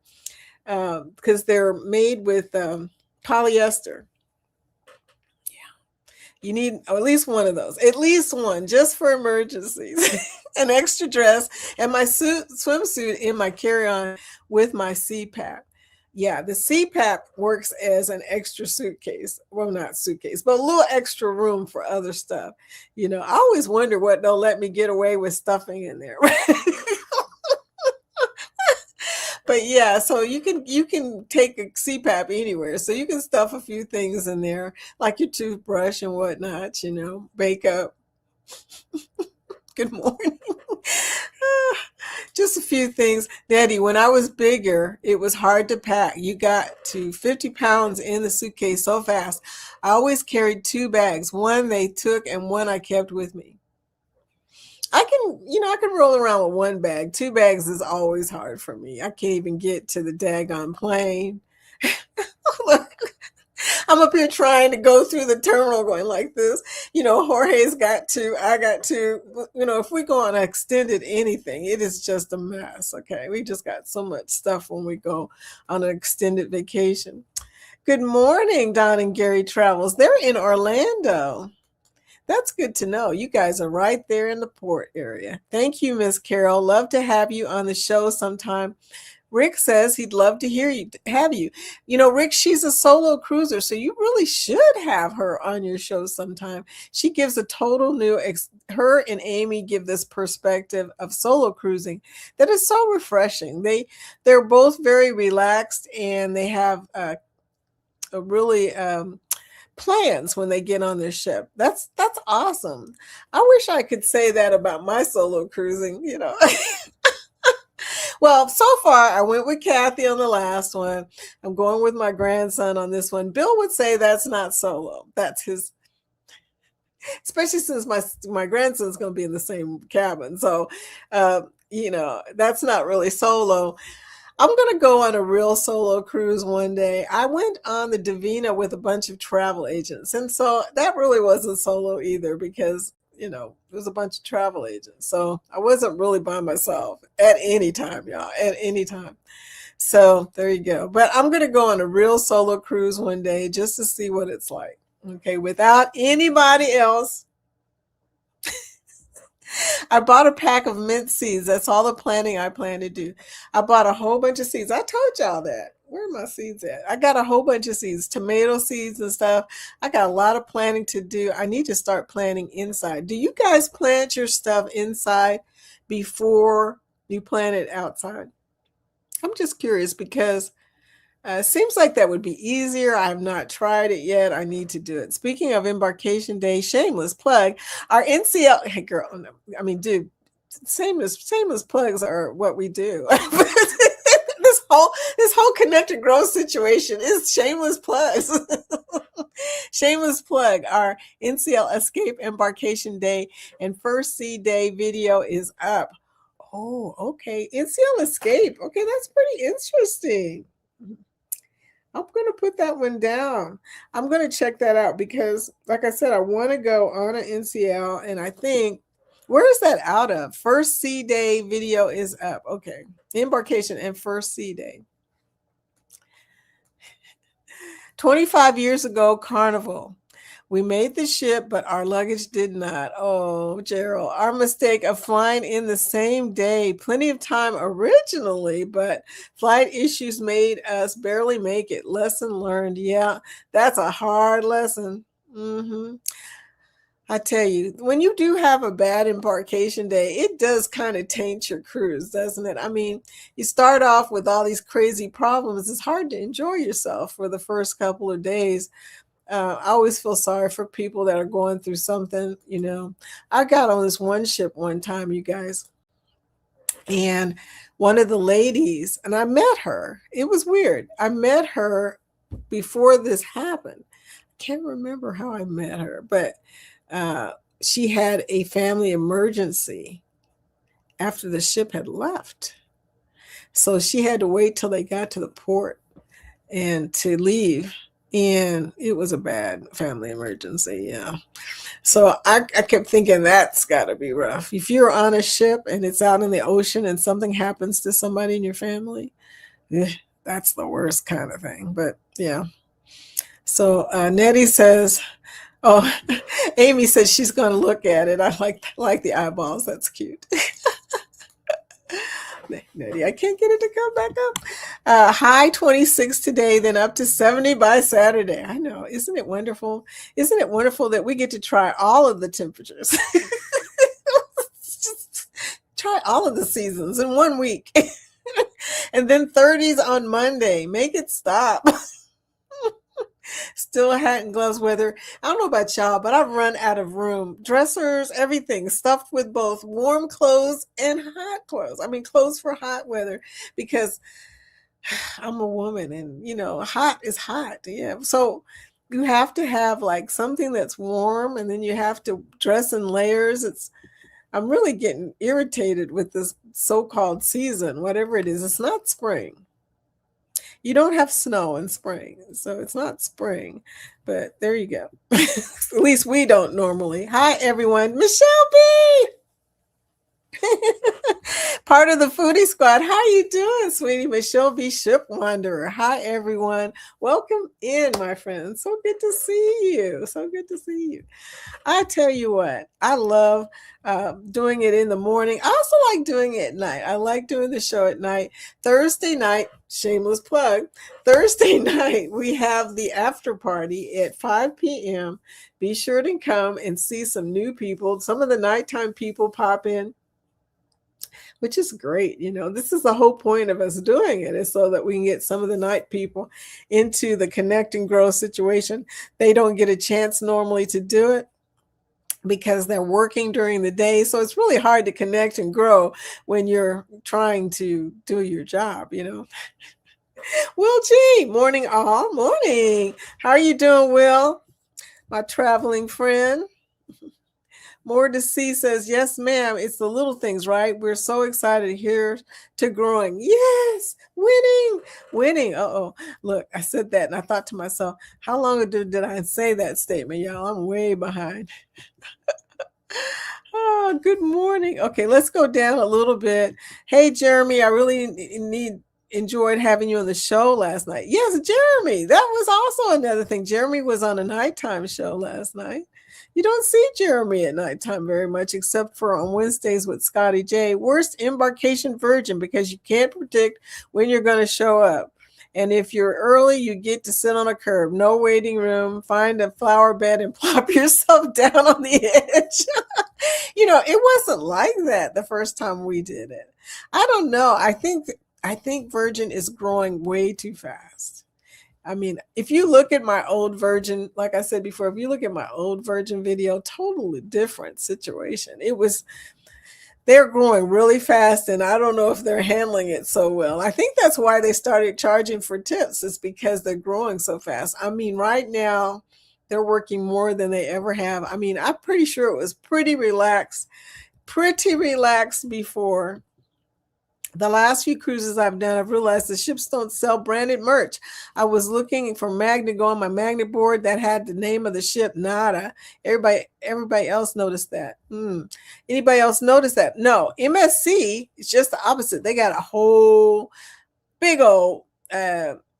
because they're made with polyester. You need at least one of those, at least one, just for emergencies. An extra dress and my swimsuit in my carry-on with my CPAP. Yeah, the CPAP works as an extra suitcase. Well, not suitcase, but a little extra room for other stuff. I always wonder what they'll let me get away with stuffing in there. But yeah, so you can take a CPAP anywhere. So you can stuff a few things in there, like your toothbrush and whatnot, bake up. Good morning. Just a few things. Daddy, when I was bigger, it was hard to pack. You got to 50 pounds in the suitcase so fast. I always carried two bags, one they took and one I kept with me. I can roll around with one bag. Two bags is always hard for me. I can't even get to the daggone plane. Look, I'm up here trying to go through the terminal going like this. Jorge's got to, I got to. If we go on extended anything, it is just a mess. Okay. We just got so much stuff when we go on an extended vacation. Good morning, Don and Gary Travels. They're in Orlando. That's good to know. You guys are right there in the port area. Thank you, Miss Carol. Love to have you on the show sometime. Rick says he'd love to have you. Rick, she's a solo cruiser, so you really should have her on your show sometime. She gives a total new, her and Amy give this perspective of solo cruising that is so refreshing. They're both very relaxed, and they have a really plans when they get on their ship. That's awesome. I wish I could say that about my solo cruising. Well, so far I went with Kathy on the last one. I'm going with my grandson on this one. Bill would say that's not solo. That's his, especially since my grandson's going to be in the same cabin. So, that's not really solo. I'm going to go on a real solo cruise one day. I went on the Divina with a bunch of travel agents. And so that really wasn't solo either because, it was a bunch of travel agents. So I wasn't really by myself at any time, y'all, at any time. So there you go. But I'm going to go on a real solo cruise one day just to see what it's like. Okay, without anybody else. I bought a pack of mint seeds. That's all the planting I plan to do. I bought a whole bunch of seeds. I told y'all that. Where are my seeds at? I got a whole bunch of seeds, tomato seeds and stuff. I got a lot of planting to do. I need to start planting inside. Do you guys plant your stuff inside before you plant it outside? I'm just curious because it seems like that would be easier. I have not tried it yet. I need to do it. Speaking of embarkation day, shameless plug. Our NCL, hey girl, I mean, dude, shameless plugs are what we do. this whole connected growth situation is shameless plugs. Shameless plug. Our NCL Escape Embarkation Day and First Sea Day video is up. Oh, okay. NCL Escape. Okay, that's pretty interesting. I'm going to put that one down. I'm going to check that out because, like I said, I want to go on an NCL, and I think, where is that out of? First Sea Day video is up. Okay. Embarkation and First Sea Day. 25 years ago, Carnival. We made the ship, but our luggage did not. Oh, Gerald, our mistake of flying in the same day. Plenty of time originally, but flight issues made us barely make it. Lesson learned. Yeah, that's a hard lesson. I tell you, when you do have a bad embarkation day, it does kind of taint your cruise, doesn't it? I mean, you start off with all these crazy problems. It's hard to enjoy yourself for the first couple of days. I always feel sorry for people that are going through something. I got on this one ship one time, you guys, and one of the ladies, and I met her. It was weird. I met her before this happened. I can't remember how I met her, but she had a family emergency after the ship had left. So she had to wait till they got to the port and to leave. And it was a bad family emergency. Yeah. So I kept thinking that's got to be rough. If you're on a ship and it's out in the ocean and something happens to somebody in your family, that's the worst kind of thing. But yeah. So Nettie says, oh, Amy says she's going to look at it. I like the eyeballs. That's cute. Nettie, I can't get it to come back up. High 26 today, then up to 70 by Saturday. I know. Isn't it wonderful? Isn't it wonderful that we get to try all of the temperatures? Just try all of the seasons in one week. And then 30s on Monday. Make it stop. Still hat and gloves weather. I don't know about y'all, but I've run out of room. Dressers, everything stuffed with both warm clothes and hot clothes. I mean, clothes for hot weather because I'm a woman and, hot is hot. Yeah. So you have to have like something that's warm and then you have to dress in layers. I'm really getting irritated with this so-called season, whatever it is. It's not spring. You don't have snow in spring, so it's not spring, but there you go. At least we don't normally. Hi, everyone. Michelle B! Part of the Foodie Squad. How you doing, sweetie? Michelle B. Ship Wanderer. Hi, everyone. Welcome in, my friends. So good to see you. So good to see you. I tell you what, I love doing it in the morning. I also like doing it at night. I like doing the show at night. Thursday night, shameless plug, Thursday night, we have the after party at 5 p.m. Be sure to come and see some new people. Some of the nighttime people pop in, which is great. This is the whole point of us doing it is so that we can get some of the night people into the connect and grow situation. They don't get a chance normally to do it because they're working during the day. So it's really hard to connect and grow when you're trying to do your job. Will G, morning all, morning. How are you doing, Will? My traveling friend. More to see says, yes, ma'am. It's the little things, right? We're so excited here to growing. Yes, winning. Uh-oh. Look, I said that and I thought to myself, how long ago did I say that statement, y'all? I'm way behind. Oh, good morning. Okay, let's go down a little bit. Hey, Jeremy, I really enjoyed having you on the show last night. Yes, Jeremy, that was also another thing. Jeremy was on a nighttime show last night. You don't see Jeremy at nighttime very much, except for on Wednesdays with Scotty J. Worst embarkation virgin because you can't predict when you're going to show up. And if you're early, you get to sit on a curb. No waiting room. Find a flower bed and plop yourself down on the edge. It wasn't like that the first time we did it. I don't know. I think Virgin is growing way too fast. I mean, if you look at my old Virgin, like I said before, if you look at my old Virgin video, totally different situation. They're growing really fast, and I don't know if they're handling it so well. I think that's why they started charging for tips, is because they're growing so fast. I mean, right now, they're working more than they ever have. I mean, I'm pretty sure it was pretty relaxed before. The last few cruises I've done, I've realized the ships don't sell branded merch. I was looking for magnet, go on my magnet board that had the name of the ship, nada. Everybody else noticed that. Anybody else notice that? No, MSC is just the opposite. They got a whole big old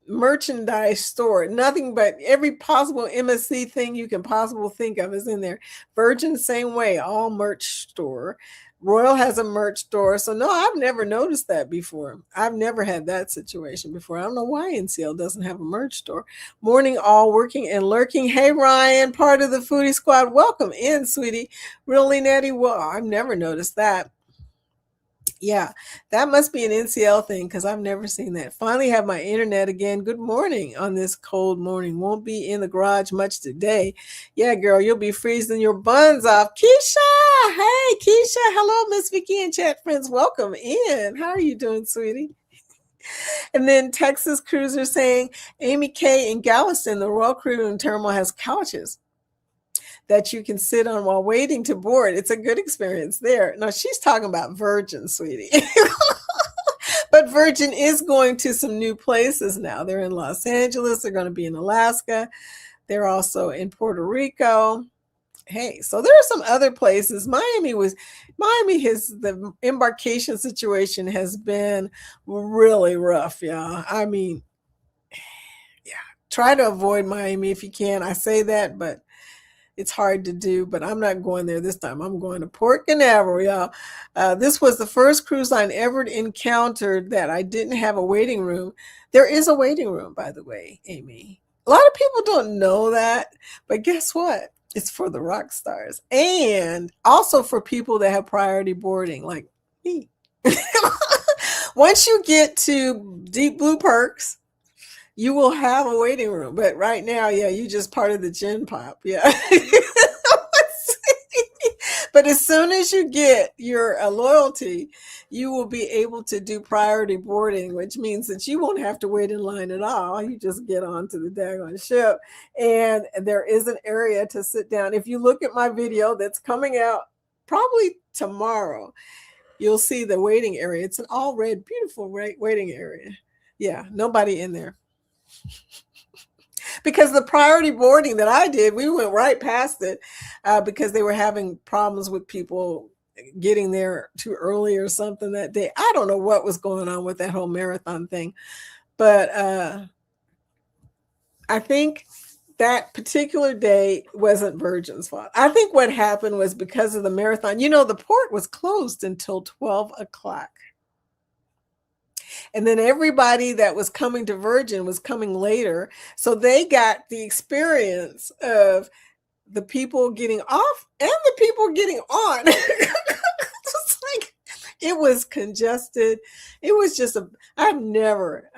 merchandise store. Nothing but every possible MSC thing you can possibly think of is in there. Virgin, same way, all merch store. Royal has a merch store. So no, I've never noticed that before. I've never had that situation before. I don't know why NCL doesn't have a merch store. Morning all, working and lurking. Hey, Ryan, part of the Foodie Squad. Welcome in, sweetie. Really, Nettie? Well, I've never noticed that. Yeah, that must be an NCL thing because I've never seen that. Finally have my internet again. Good morning on this cold morning. Won't be in the garage much today. Yeah, girl, you'll be freezing your buns off. Keisha! Hey, Keisha. Hello, Miss Vicky and chat friends. Welcome in. How are you doing, sweetie? And then Texas Cruiser saying, Amy K. in Galveston, the Royal Caribbean Terminal has couches that you can sit on while waiting to board. It's a good experience there. No, she's talking about Virgin, sweetie. But Virgin is going to some new places now. They're in Los Angeles. They're going to be in Alaska. They're also in Puerto Rico. Hey, so there are some other places. The embarkation situation has been really rough, y'all. I mean, yeah, try to avoid Miami if you can. I say that, but it's hard to do, but I'm not going there this time. I'm going to Port Canaveral, y'all. This was the first cruise line ever encountered that I didn't have a waiting room. There is a waiting room, by the way, Amy. A lot of people don't know that, but guess what? It's for the rock stars and also for people that have priority boarding, like me. Once you get to Deep Blue Perks, you will have a waiting room. But right now, yeah, you just part of the gin pop. Yeah. But as soon as you get your loyalty, you will be able to do priority boarding, which means that you won't have to wait in line at all. You just get onto the daggone ship, and there is an area to sit down. If you look at my video that's coming out probably tomorrow, you'll see the waiting area. It's an all red, beautiful waiting area. Yeah, nobody in there. Because the priority boarding that I did, we went right past it because they were having problems with people getting there too early or something that day. I don't know what was going on with that whole marathon thing, but I think that particular day wasn't Virgin's fault. I think what happened was because of the marathon. You know, the port was closed until 12 o'clock. And then everybody that was coming to Virgin was coming later. So they got the experience of the people getting off and the people getting on. It's like it was congested. It was just I've never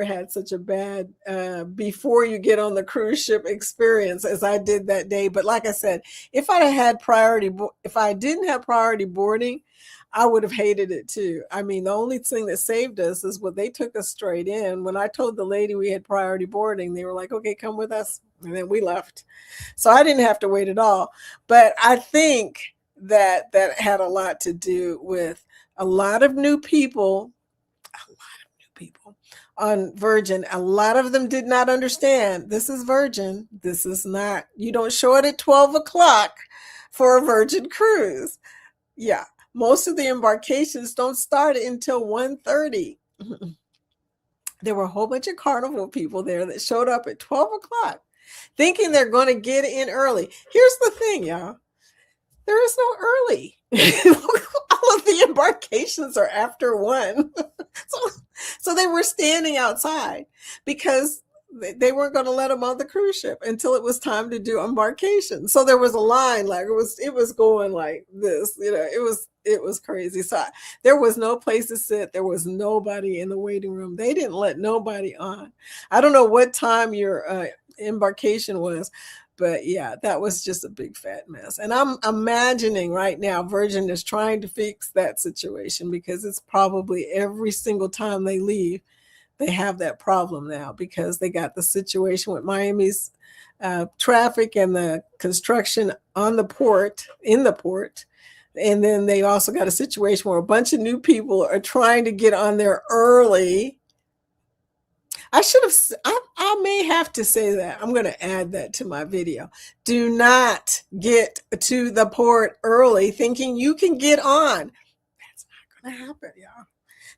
had such a bad before you get on the cruise ship experience as I did that day. But like I said, if I didn't have priority boarding, I would have hated it too. I mean, the only thing that saved us is what they took us straight in. When I told the lady we had priority boarding, they were like, okay, come with us. And then we left. So I didn't have to wait at all. But I think that had a lot to do with a lot of new people on Virgin. A lot of them did not understand this is Virgin. This is not, you don't show it at 12 o'clock for a Virgin cruise. Yeah. Most of the embarkations don't start until 1:30. There were a whole bunch of Carnival people there that showed up at 12 o'clock thinking they're going to get in early. Here's the thing, y'all. There is no early. All of the embarkations are after 1. So they were standing outside because they weren't going to let them on the cruise ship until it was time to do embarkation. So there was a line, like it was going like this, it was crazy. So there was no place to sit. There was nobody in the waiting room. They didn't let nobody on. I don't know what time your embarkation was, but yeah, that was just a big fat mess. And I'm imagining right now Virgin is trying to fix that situation because it's probably every single time they leave, they have that problem now because they got the situation with Miami's traffic and the construction on the port, in the port. And then they also got a situation where a bunch of new people are trying to get on there early. I may have to say that. I'm going to add that to my video. Do not get to the port early thinking you can get on. That's not going to happen, y'all.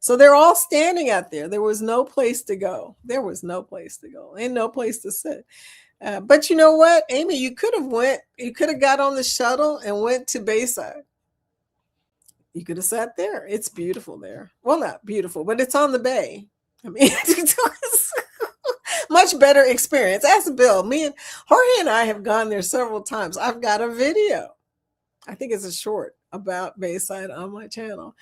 So they're all standing out there. There was no place to go. There was no place to go and no place to sit. But you know what, Amy, you could have got on the shuttle and went to Bayside. You could have sat there. It's beautiful there. Well, not beautiful, but it's on the bay. I mean, it's much better experience. Ask Bill. Me and Jorge and I have gone there several times. I've got a video. I think it's a short about Bayside on my channel.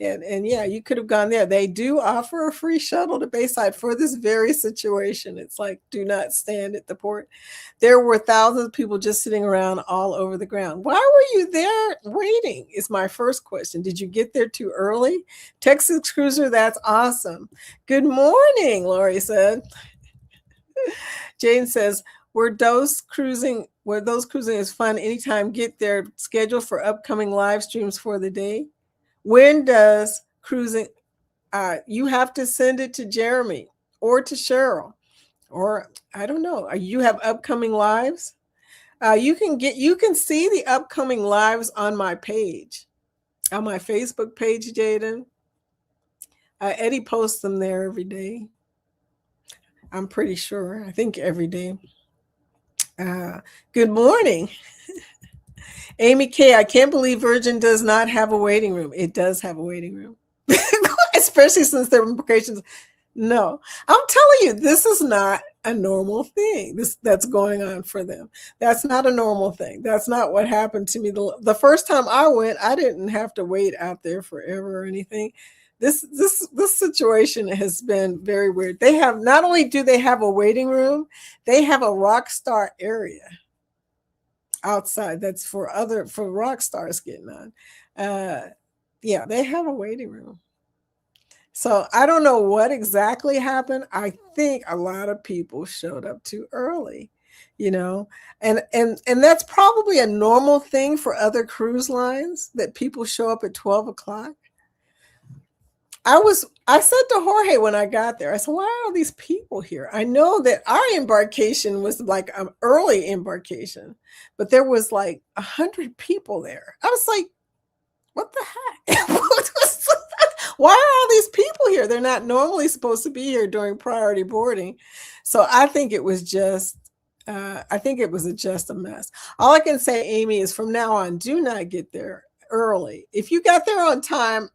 And yeah, you could have gone there. They do offer a free shuttle to Bayside for this very situation. It's like, do not stand at the port. There were thousands of people just sitting around all over the ground. Why were you there waiting? Is my first question. Did you get there too early? Texas Cruiser, that's awesome. Good morning, Lori said. Jane says, were those cruising is fun anytime. Get their schedule for upcoming live streams for the day. When does cruising, you have to send it to Jeremy or to Cheryl, or I don't know. You have upcoming lives. You can see the upcoming lives on my page, on my Facebook page, Jaden. Eddie posts them there every day. I'm pretty sure. I think every day. Uh, Good morning. Amy K, I can't believe Virgin does not have a waiting room. It does have a waiting room, especially since there are implications. No, I'm telling you, this is not a normal thing. That's going on for them. That's not a normal thing. That's not what happened to me. The first time I went, I didn't have to wait out there forever or anything. This situation has been very weird. They have not only do they have a waiting room, they have a rock star area outside that's for rock stars getting on. Yeah, they have a waiting room. So I don't know what exactly happened. I think a lot of people showed up too early, you know, and that's probably a normal thing for other cruise lines that people show up at 12 o'clock. I said to Jorge when I got there, I said, why are all these people here? I know that our embarkation was like an early embarkation, but there was like 100 people there. I was like, what the heck? Why are all these people here? They're not normally supposed to be here during priority boarding. So I think it was just just a mess. All I can say, Amy, is from now on, do not get there early. If you got there on time,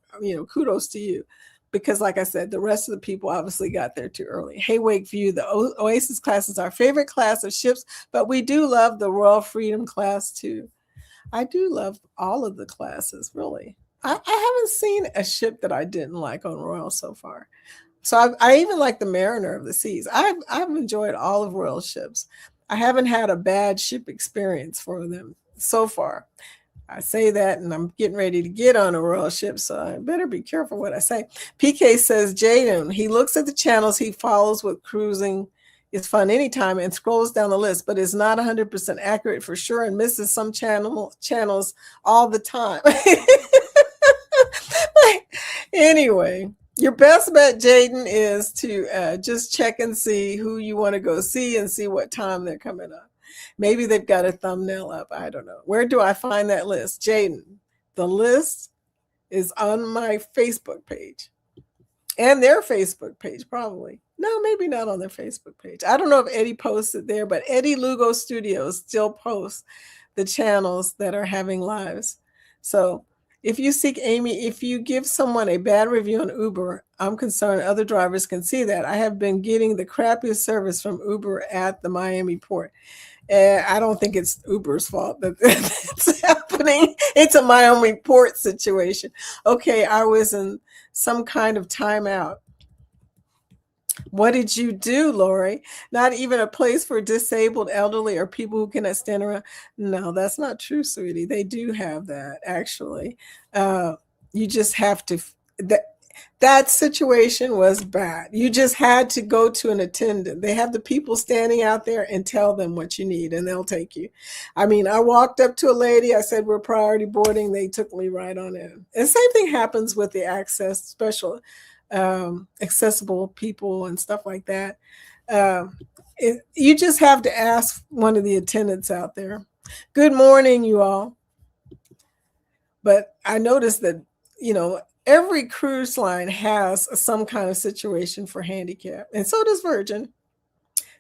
kudos to you. Because like I said, the rest of the people obviously got there too early. Hey, Wakeview, the Oasis class is our favorite class of ships, but we do love the Royal Freedom class too. I do love all of the classes, really. I haven't seen a ship that I didn't like on Royal so far. So I even like the Mariner of the Seas. I've enjoyed all of Royal ships. I haven't had a bad ship experience for them so far. I say that, and I'm getting ready to get on a Royal ship, so I better be careful what I say. PK says, Jaden, he looks at the channels he follows with cruising is fun anytime and scrolls down the list, but is not 100% accurate for sure and misses some channels all the time. Anyway, your best bet, Jaden, is to just check and see who you want to go see and see what time they're coming up. Maybe they've got a thumbnail up. I don't know. Where do I find that list? Jaden, the list is on my Facebook page and their Facebook page, probably. No, maybe not on their Facebook page. I don't know if Eddie posted there, but Eddie Lugo Studios still posts the channels that are having lives. So if you seek Amy, if you give someone a bad review on Uber, I'm concerned other drivers can see that. I have been getting the crappiest service from Uber at the Miami port. I don't think it's Uber's fault that it's happening. It's a Miami port situation. Okay, I was in some kind of timeout. What did you do, Lori? Not even a place for disabled, elderly, or people who cannot stand around. No, that's not true, sweetie. They do have that, actually. You just have to. That situation was bad. You just had to go to an attendant. They have the people standing out there and tell them what you need, and they'll take you. I mean, I walked up to a lady. I said, we're priority boarding. They took me right on in. And same thing happens with the accessible people and stuff like that. You just have to ask one of the attendants out there. Good morning, you all. But I noticed that, every cruise line has some kind of situation for handicap, and so does Virgin.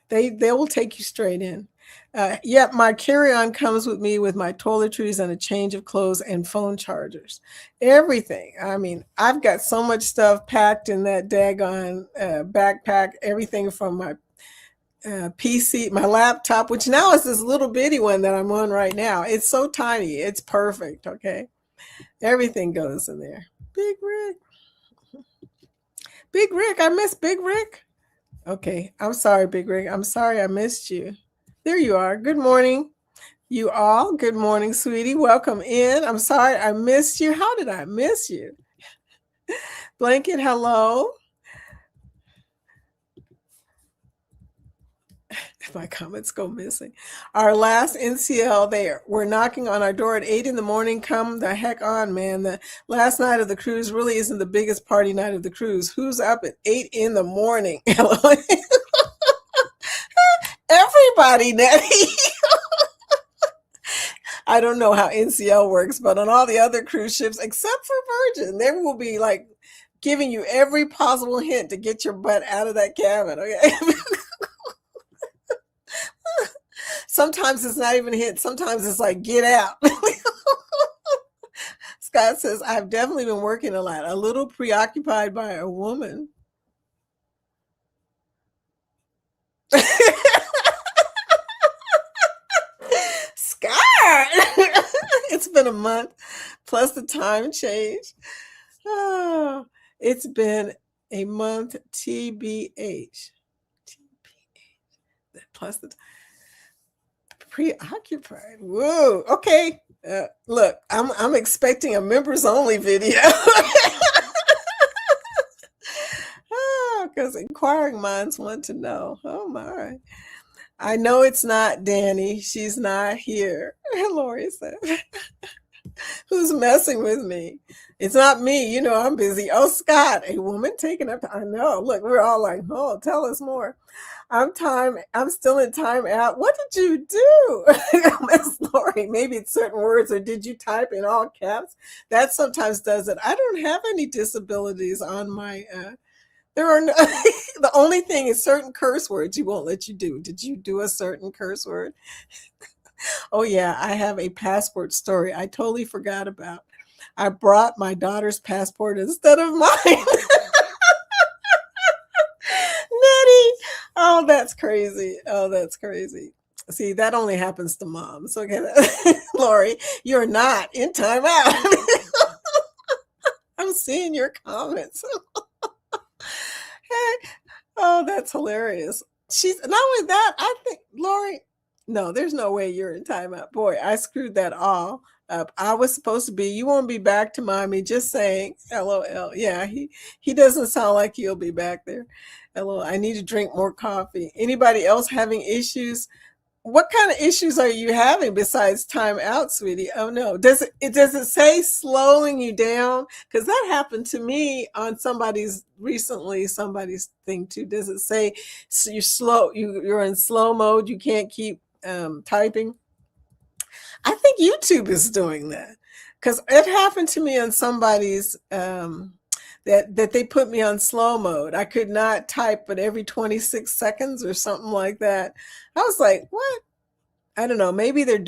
They will take you straight in. Yep, my carry-on comes with me with my toiletries and a change of clothes and phone chargers. Everything. I mean, I've got so much stuff packed in that daggone backpack, everything from my PC, my laptop, which now is this little bitty one that I'm on right now. It's so tiny. It's perfect, okay? Everything goes in there. Big Rick. Big Rick, I miss Big Rick. Okay, I'm sorry, Big Rick. I'm sorry I missed you. There you are. Good morning, you all. Good morning, sweetie. Welcome in. I'm sorry I missed you. How did I miss you? Blanket, hello. My comments go missing. Our last NCL, they were knocking on our door at 8 in the morning. Come the heck on, man. The last night of the cruise really isn't the biggest party night of the cruise. Who's up at 8 in the morning? Everybody, Nettie. I don't know how NCL works, but on all the other cruise ships, except for Virgin, they will be like giving you every possible hint to get your butt out of that cabin. Okay. Sometimes it's not even a hint. Sometimes it's like, get out. Scott says, I've definitely been working a lot, a little preoccupied by a woman. Scott! It's been a month plus the time change. Oh, it's been a month, TBH. Plus the preoccupied. Whoa. Okay. Look, I'm expecting a members only video. Because inquiring minds want to know. Oh my. I know it's not Danny. She's not here. Lori said. Who's messing with me? It's not me. You know, I'm busy. Oh, Scott, a woman taking up. I know. Look, we're all like, oh, tell us more. I'm still in time out. What did you do? Miss Lori, maybe it's certain words, or did you type in all caps? That sometimes does it. I don't have any disabilities on my there are no, the only thing is certain curse words you won't let you do. Did you do a certain curse word? Oh yeah, I have a passport story I totally forgot about. I brought my daughter's passport instead of mine. Nettie. Oh, that's crazy. Oh, that's crazy. See, that only happens to moms. Okay. Lori, you're not in timeout. I'm seeing your comments. Oh, that's hilarious. She's not only that, I think, Lori, no, there's no way you're in timeout. Boy, I screwed that all up. I was supposed to be, you won't be back to mommy, just saying, LOL. Yeah, he doesn't sound like he'll be back there. LOL. I need to drink more coffee. Anybody else having issues? What kind of issues are you having besides time out, sweetie? Oh no. Does it say slowing you down? Because that happened to me on somebody's thing too. Does it say you're slow, you're in slow mode, you can't keep typing? I think YouTube is doing that. Because it happened to me on somebody's that they put me on slow mode. I could not type but every 26 seconds or something like that. I was like, what? I don't know. Maybe they're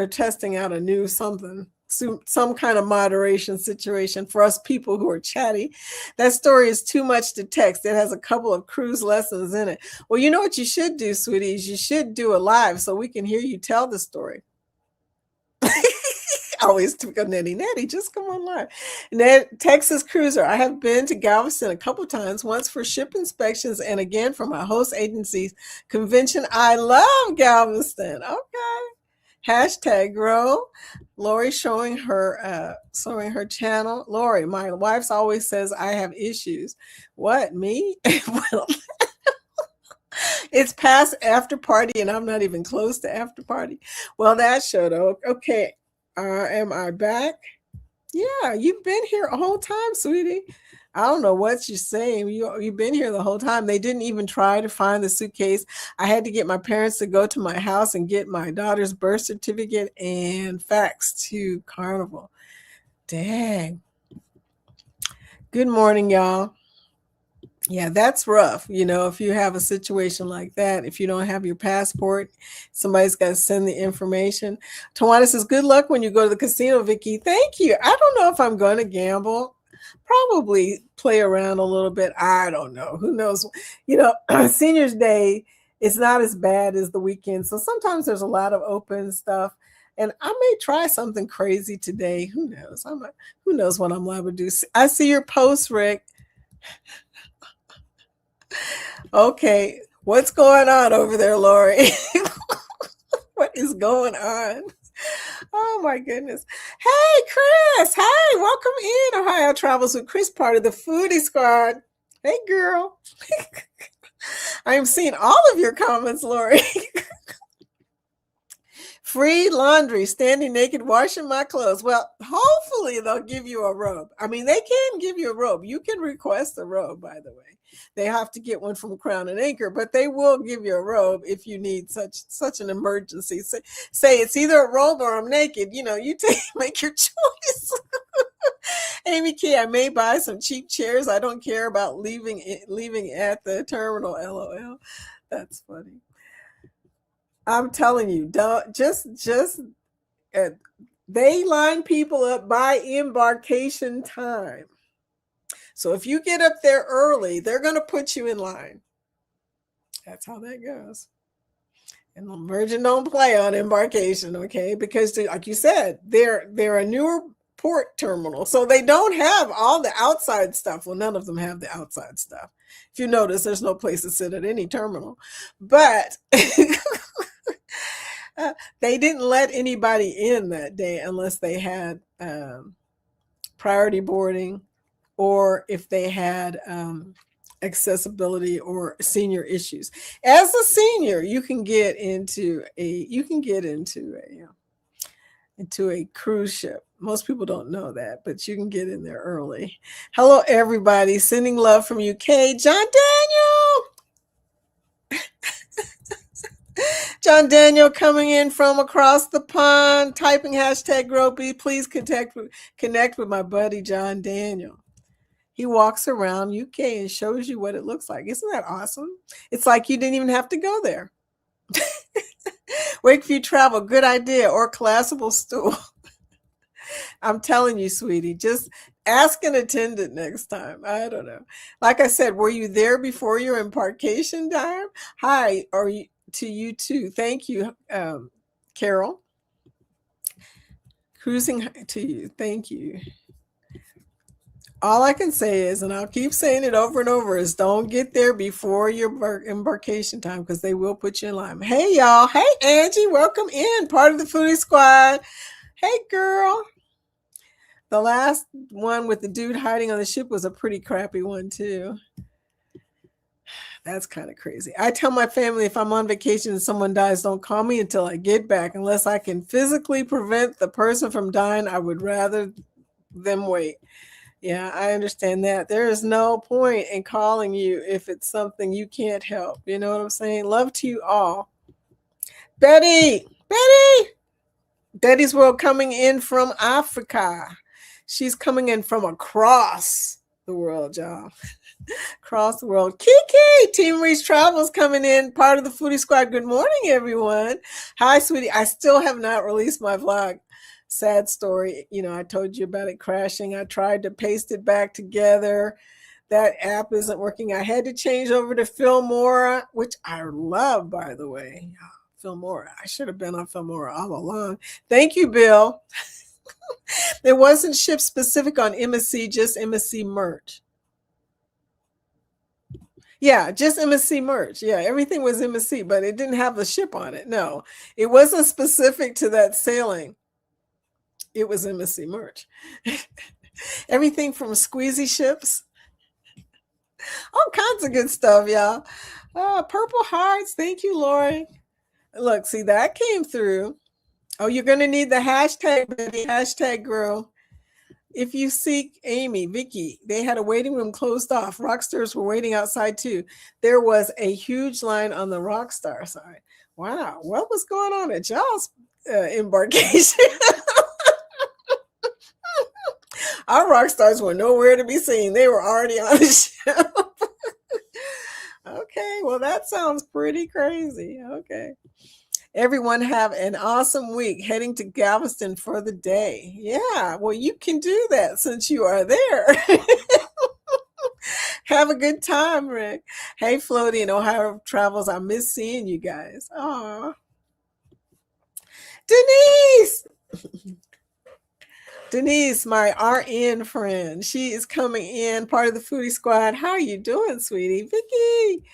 testing out a new something, some kind of moderation situation for us people who are chatty. That story is too much to text. It has a couple of cruise lessons in it. Well, you know what you should do, sweetie, is you should do a live so we can hear you tell the story. Always to go Nettie, just come on live. Texas Cruiser. I have been to Galveston a couple times, once for ship inspections and again for my host agency's convention. I love Galveston. Okay. Hashtag grow. Lori showing her channel. Lori, my wife's always says I have issues. What, me? Well, it's past after party and I'm not even close to after party. Well, that showed. Okay. Am I back? Yeah, you've been here a whole time, sweetie. I don't know what you're saying. You've been here the whole time. They didn't even try to find the suitcase. I had to get my parents to go to my house and get my daughter's birth certificate and fax to Carnival. Dang. Good morning, y'all. Yeah, that's rough. You know, if you have a situation like that, if you don't have your passport, somebody's got to send the information. Tawana says, good luck when you go to the casino, Vicky. Thank you. I don't know if I'm going to gamble. Probably play around a little bit. I don't know. Who knows? You know, Senior's Day is not as bad as the weekend. So sometimes there's a lot of open stuff. And I may try something crazy today. Who knows? Who knows what I'm liable to do? I see your post, Rick. Okay, what's going on over there, Lori? What is going on? Oh my goodness. Hey, Chris. Hi, welcome in Ohio Travels with Chris, part of the Foodie Squad. Hey, girl. I'm seeing all of your comments, Lori. Free laundry, standing naked, washing my clothes. Well, hopefully they'll give you a robe. I mean, they can give you a robe. You can request a robe, by the way. They have to get one from Crown and Anchor, but they will give you a robe if you need such an emergency. Say it's either a robe or I'm naked. You know, you make your choice. Amy K, I may buy some cheap chairs. I don't care about leaving at the terminal. LOL. That's funny. I'm telling you, don't just uh, they line people up by embarkation time. So if you get up there early, they're going to put you in line. That's how that goes. And the Virgin don't play on embarkation, okay? Because like you said, they're a newer port terminal. So they don't have all the outside stuff. Well, none of them have the outside stuff. If you notice, there's no place to sit at any terminal. But they didn't let anybody in that day unless they had priority boarding, or if they had accessibility or senior issues. As a senior, you can get into a cruise ship. Most people don't know that, but you can get in there early. Hello, everybody. Sending love from UK. John Daniel. John Daniel coming in from across the pond, typing hashtag Gropey. Please connect with my buddy John Daniel. He walks around UK and shows you what it looks like. Isn't that awesome? It's like you didn't even have to go there. Wakeview Travel, good idea, or collapsible stool. I'm telling you, sweetie, just ask an attendant next time. I don't know. Like I said, were you there before your embarkation time? Hi, or to you too. Thank you, Carol. Cruising to you. Thank you. All I can say is, and I'll keep saying it over and over, is don't get there before your embarkation time, because they will put you in line. Hey, y'all. Hey, Angie. Welcome in. Part of the Foodie Squad. Hey, girl. The last one with the dude hiding on the ship was a pretty crappy one, too. That's kind of crazy. I tell my family if I'm on vacation and someone dies, don't call me until I get back. Unless I can physically prevent the person from dying, I would rather them wait. Yeah, I understand that. There is no point in calling you if it's something you can't help. You know what I'm saying? Love to you all. Betty! Betty's World coming in from Africa. She's coming in from across the world, y'all. Across the world. Kiki! Team Reach Travels coming in, part of the Foodie Squad. Good morning, everyone. Hi, sweetie. I still have not released my vlog. Sad story. You know, I told you about it crashing. I tried to paste it back together. That app isn't working. I had to change over to Filmora, which I love, by the way. Filmora. I should have been on Filmora all along. Thank you, Bill. It wasn't ship specific on MSC, just MSC merch. Yeah, just MSC merch. Yeah, everything was MSC, but it didn't have the ship on it. No, it wasn't specific to that sailing. It was MSC merch. Everything from squeezy ships. All kinds of good stuff, y'all. Purple hearts. Thank you, Lori. Look, see, that came through. Oh, you're going to need the hashtag, baby. Hashtag girl. If you seek Amy, Vicky, they had a waiting room closed off. Rockstars were waiting outside too. There was a huge line on the Rockstar side. Wow, what was going on at y'all's embarkation? Our rock stars were nowhere to be seen. They were already on the ship. Okay, well, that sounds pretty crazy. Okay. Everyone have an awesome week, heading to Galveston for the day. Yeah, well, you can do that since you are there. Have a good time, Rick. Hey, Floaty and Ohio Travels. I miss seeing you guys. Aw. Denise, my RN friend, she is coming in, part of the Foodie Squad. How are you doing, sweetie? Vicky,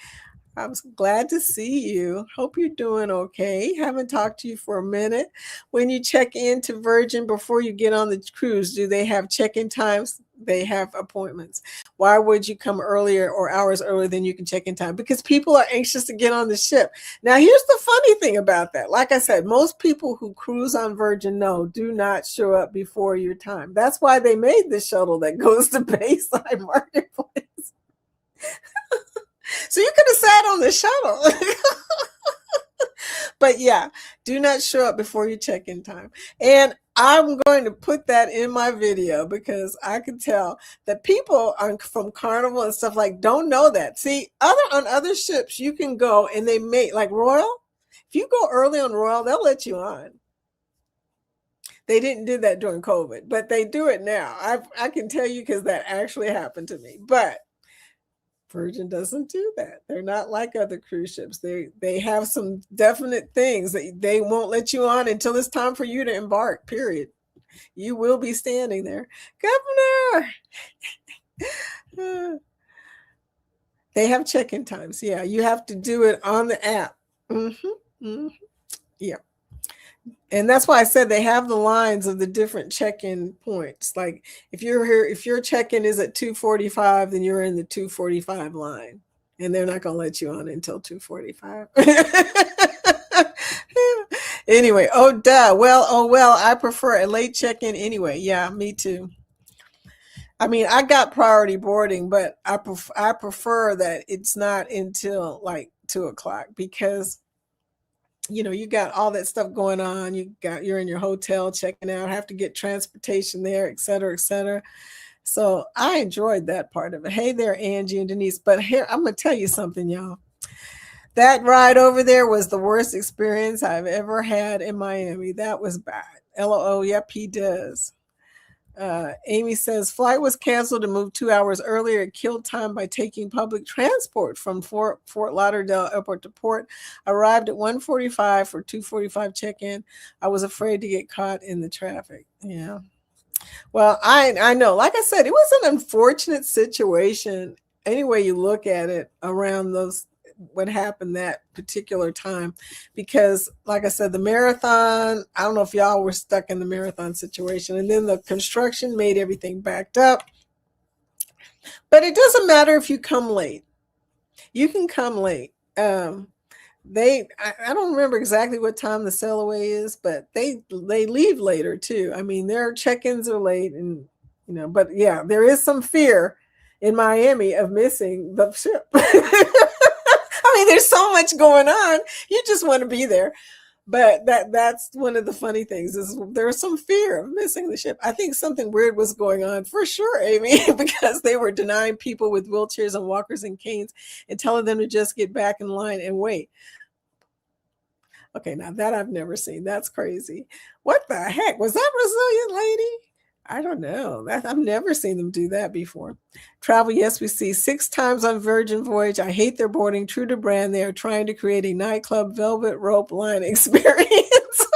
I'm glad to see you. Hope you're doing okay. Haven't talked to you for a minute. When you check into Virgin before you get on the cruise, do they have check-in times? They have appointments. Why would you come earlier or hours earlier than you can check in time? Because people are anxious to get on the ship. Now, here's the funny thing about that. Like I said, most people who cruise on Virgin do not show up before your time. That's why they made the shuttle that goes to Bayside Marketplace. So you could have sat on the shuttle. But yeah, do not show up before your check-in time. And I'm going to put that in my video because I can tell that people from Carnival and stuff don't know that. See, on other ships, you can go and they make, like Royal, If you go early on Royal, they'll let you on. They didn't do that during COVID, but they do it now. I can tell you because that actually happened to me. But Virgin doesn't do that. They're not like other cruise ships. They have some definite things that they won't let you on until it's time for you to embark, period. You will be standing there. Governor! They have check-in times. Yeah, you have to do it on the app. Yeah. And that's why I said they have the lines of the different check-in points. Like if you're here, if your check-in is at 2:45, then you're in the 2:45 line. And they're not going to let you on until 2:45. Anyway, oh duh. Well, I prefer a late check-in anyway. Yeah, me too. I mean, I got priority boarding, but I prefer that it's not until like 2 o'clock because you got all that stuff going on. You're in your hotel checking out, have to get transportation there, et cetera, et cetera. So I enjoyed that part of it. Hey there, Angie and Denise. But here, I'm gonna tell you something, y'all. That ride over there was the worst experience I've ever had in Miami. That was bad. LOL, yep, he does. Amy says flight was canceled to move 2 hours earlier. It killed time by taking public transport from Fort Lauderdale Airport to port. Arrived at 1:45 for 2:45 check-in. I was afraid to get caught in the traffic. Yeah. Well, I know. Like I said, it was an unfortunate situation. Any way you look at it, around what happened that particular time, because like I said, the marathon, I don't know if y'all were stuck in the marathon situation, and then the construction made everything backed up. But it doesn't matter if you come late. You can come late. I don't remember exactly what time the sail away is, but they leave later too. I mean, their check-ins are late, and but yeah, there is some fear in Miami of missing the ship. I mean, there's so much going on. You just want to be there. But that's one of the funny things is there's some fear of missing the ship. I think something weird was going on for sure, Amy, because they were denying people with wheelchairs and walkers and canes and telling them to just get back in line and wait. Okay, now that I've never seen. That's crazy. What the heck? Was that Brazilian lady? I don't know. I've never seen them do that before. Travel, yes, we see 6 times on Virgin Voyage. I hate their boarding. True to brand, they are trying to create a nightclub velvet rope line experience.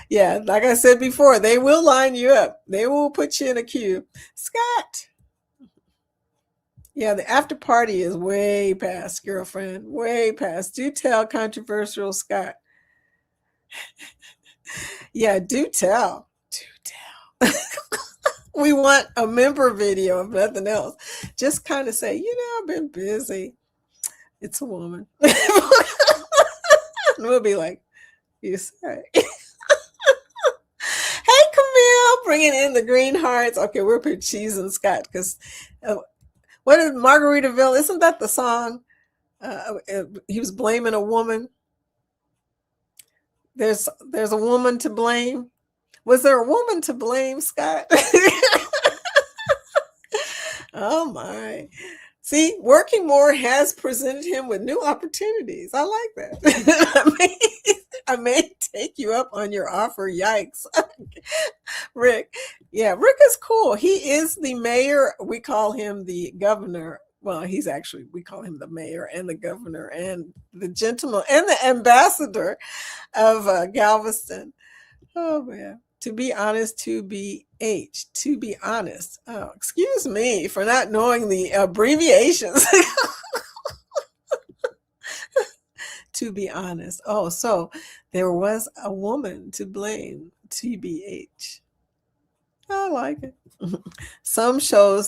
Yeah, like I said before, they will line you up. They will put you in a queue. Scott. Yeah, the after party is way past, girlfriend. Way past. Do tell, controversial Scott. Yeah, do tell. Do tell. We want a member video, if nothing else. Just kind of say, I've been busy. It's a woman. And we'll be like, you say. Hey, Camille, bringing in the green hearts. Okay, we're putting cheese and Scott because what is Margaritaville? Isn't that the song? He was blaming a woman. There's a woman to blame. Was there a woman to blame, Scott? Oh my. See, working more has presented him with new opportunities. I like that. I may take you up on your offer. Yikes. Rick. Yeah, Rick is cool. He is the mayor. We call him the governor. Well, we call him the mayor and the governor and the gentleman and the ambassador of Galveston. Oh, man. To be honest, to be honest. Oh, excuse me for not knowing the abbreviations. To be honest. Oh, so there was a woman to blame, TBH. I like it. Some show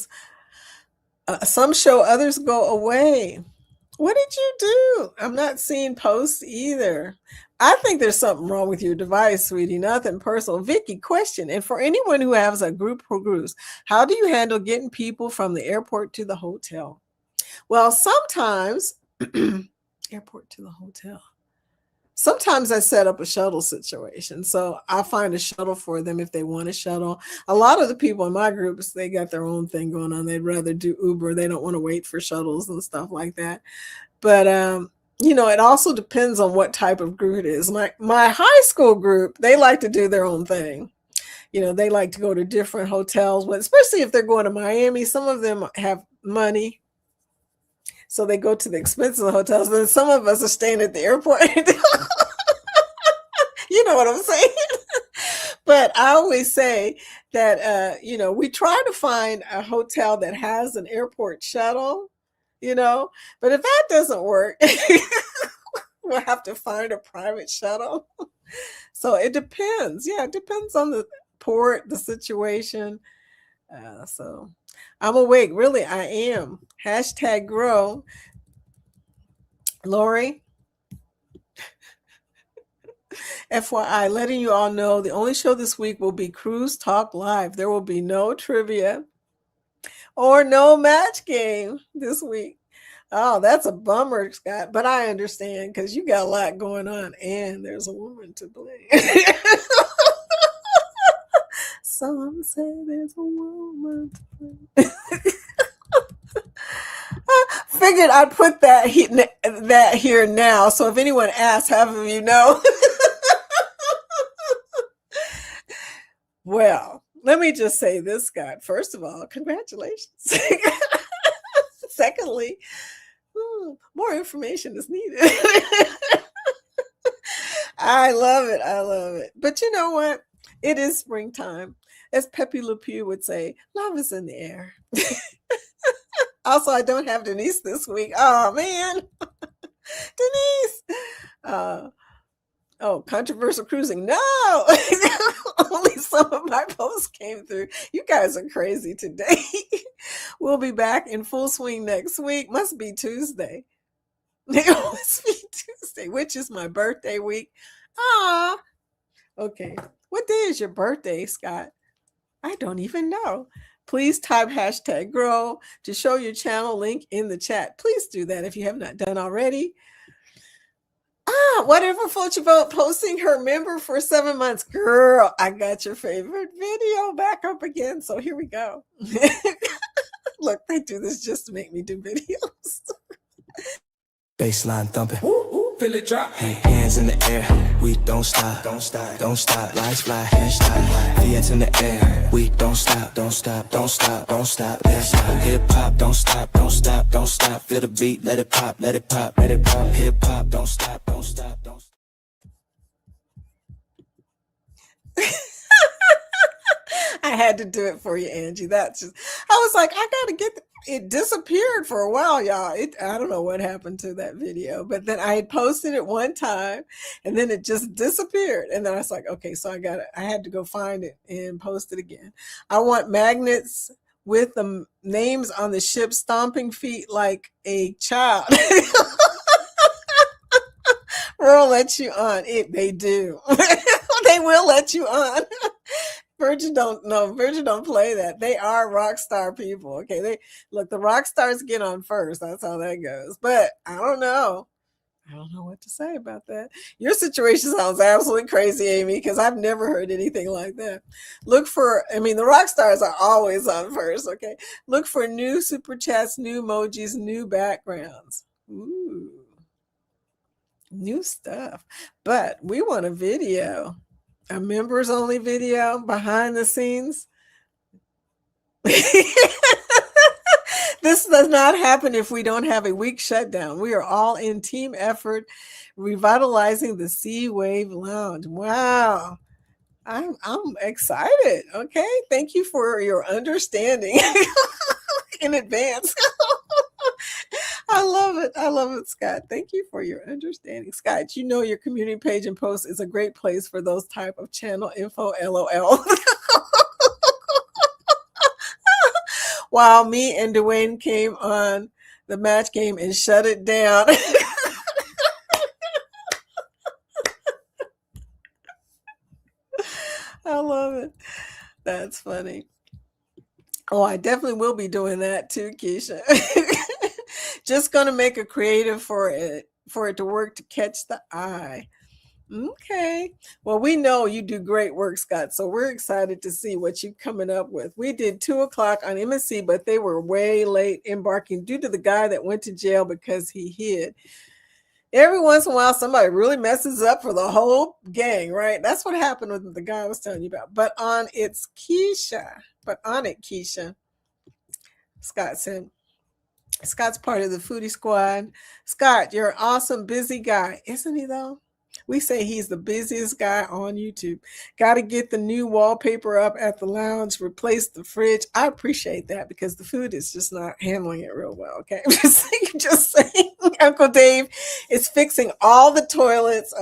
others go away. What did you do? I'm not seeing posts either. I think there's something wrong with your device, sweetie. Nothing personal. Vicky, question. And for anyone who has a group cruise, how do you handle getting people from the airport to the hotel? Well, sometimes airport to the hotel. sometimes I set up a shuttle situation. So I'll find a shuttle for them if they want a shuttle. A lot of the people in my groups, they got their own thing going on. They'd rather do Uber. They don't want to wait for shuttles and stuff like that. But it also depends on what type of group it is. My high school group, they like to do their own thing. They like to go to different hotels, but especially if they're going to Miami. Some of them have money, so they go to the expensive hotels. Then some of us are staying at the airport. You know what I'm saying? But I always say that, we try to find a hotel that has an airport shuttle, but if that doesn't work, we'll have to find a private shuttle. So it depends. Yeah, it depends on the port, the situation. So I'm awake. Really, I am. Hashtag grow. Lori, FYI, letting you all know the only show this week will be Cruise Talk Live. There will be no trivia or no match game this week. Oh, that's a bummer, Scott. But I understand because you got a lot going on and there's a woman to blame. Some say there's a woman to blame. Figured I'd put that here now. So if anyone asks, half of you know. Well, let me just say this, Scott. First of all, congratulations. Secondly, more information is needed. I love it. I love it. But you know what? It is springtime. As Pepe Le Pew would say, love is in the air. Also, I don't have Denise this week. Oh, man. Denise. Controversial cruising. No. Only some of my posts came through. You guys are crazy today. We'll be back in full swing next week. Must be Tuesday. It must be Tuesday, which is my birthday week. Ah. Okay. What day is your birthday, Scott? I don't even know. Please type hashtag grow to show your channel link in the chat. Please do that if you have not done already. Whatever floats your boat, posting her member for 7 months. Girl, I got your favorite video back up again. So here we go. Look, they do this just to make me do videos. Baseline thumping. Feel it drop. Hands in the air. We don't stop. Don't stop. Don't stop. Lights fly. Hands in the air. We don't stop. Don't stop. Don't stop. Don't stop. Hip hop. Don't stop. Don't stop. Don't stop. Feel the beat. Let it pop. Let it pop. Let it pop. Hip hop. Don't stop. Don't stop. Don't stop. I had to do it for you, Angie. That's just, I was like, I got to get, it disappeared for a while, y'all. I don't know what happened to that video, but then I had posted it one time and then it just disappeared. And then I was like, okay, so I had to go find it and post it again. I want magnets with the names on the ship stomping feet like a child. We'll let you on. They do. They will let you on. Virgin don't play that. They are rock star people. Okay. The rock stars get on first. That's how that goes. But I don't know what to say about that. Your situation sounds absolutely crazy, Amy, because I've never heard anything like that. The rock stars are always on first. Okay. Look for new super chats, new emojis, new backgrounds. Ooh. New stuff. But we want a video. A members only video behind the scenes. This does not happen if we don't have a week shutdown. We are all in team effort, revitalizing the Sea Wave Lounge. Wow. I'm excited. Okay. Thank you for your understanding in advance. I love it. I love it, Scott. Thank you for your understanding. Scott, your community page and post is a great place for those type of channel info, LOL. While me and Dwayne came on the match game and shut it down. I love it. That's funny. Oh, I definitely will be doing that too, Keisha. Just going to make a creative for it to work to catch the eye. Okay. Well, we know you do great work, Scott. So we're excited to see what you're coming up with. We did 2 o'clock on MSC, but they were way late embarking due to the guy that went to jail because he hid. Every once in a while, somebody really messes up for the whole gang, right? That's what happened with the guy I was telling you about. But on it's Keisha. But on it, Keisha, Scott said, Scott's part of the foodie squad. Scott, you're an awesome, busy guy. Isn't he, though? We say he's the busiest guy on YouTube. Got to get the new wallpaper up at the lounge, replace the fridge. I appreciate that because the food is just not handling it real well. Okay. Just saying. Uncle Dave is fixing all the toilets.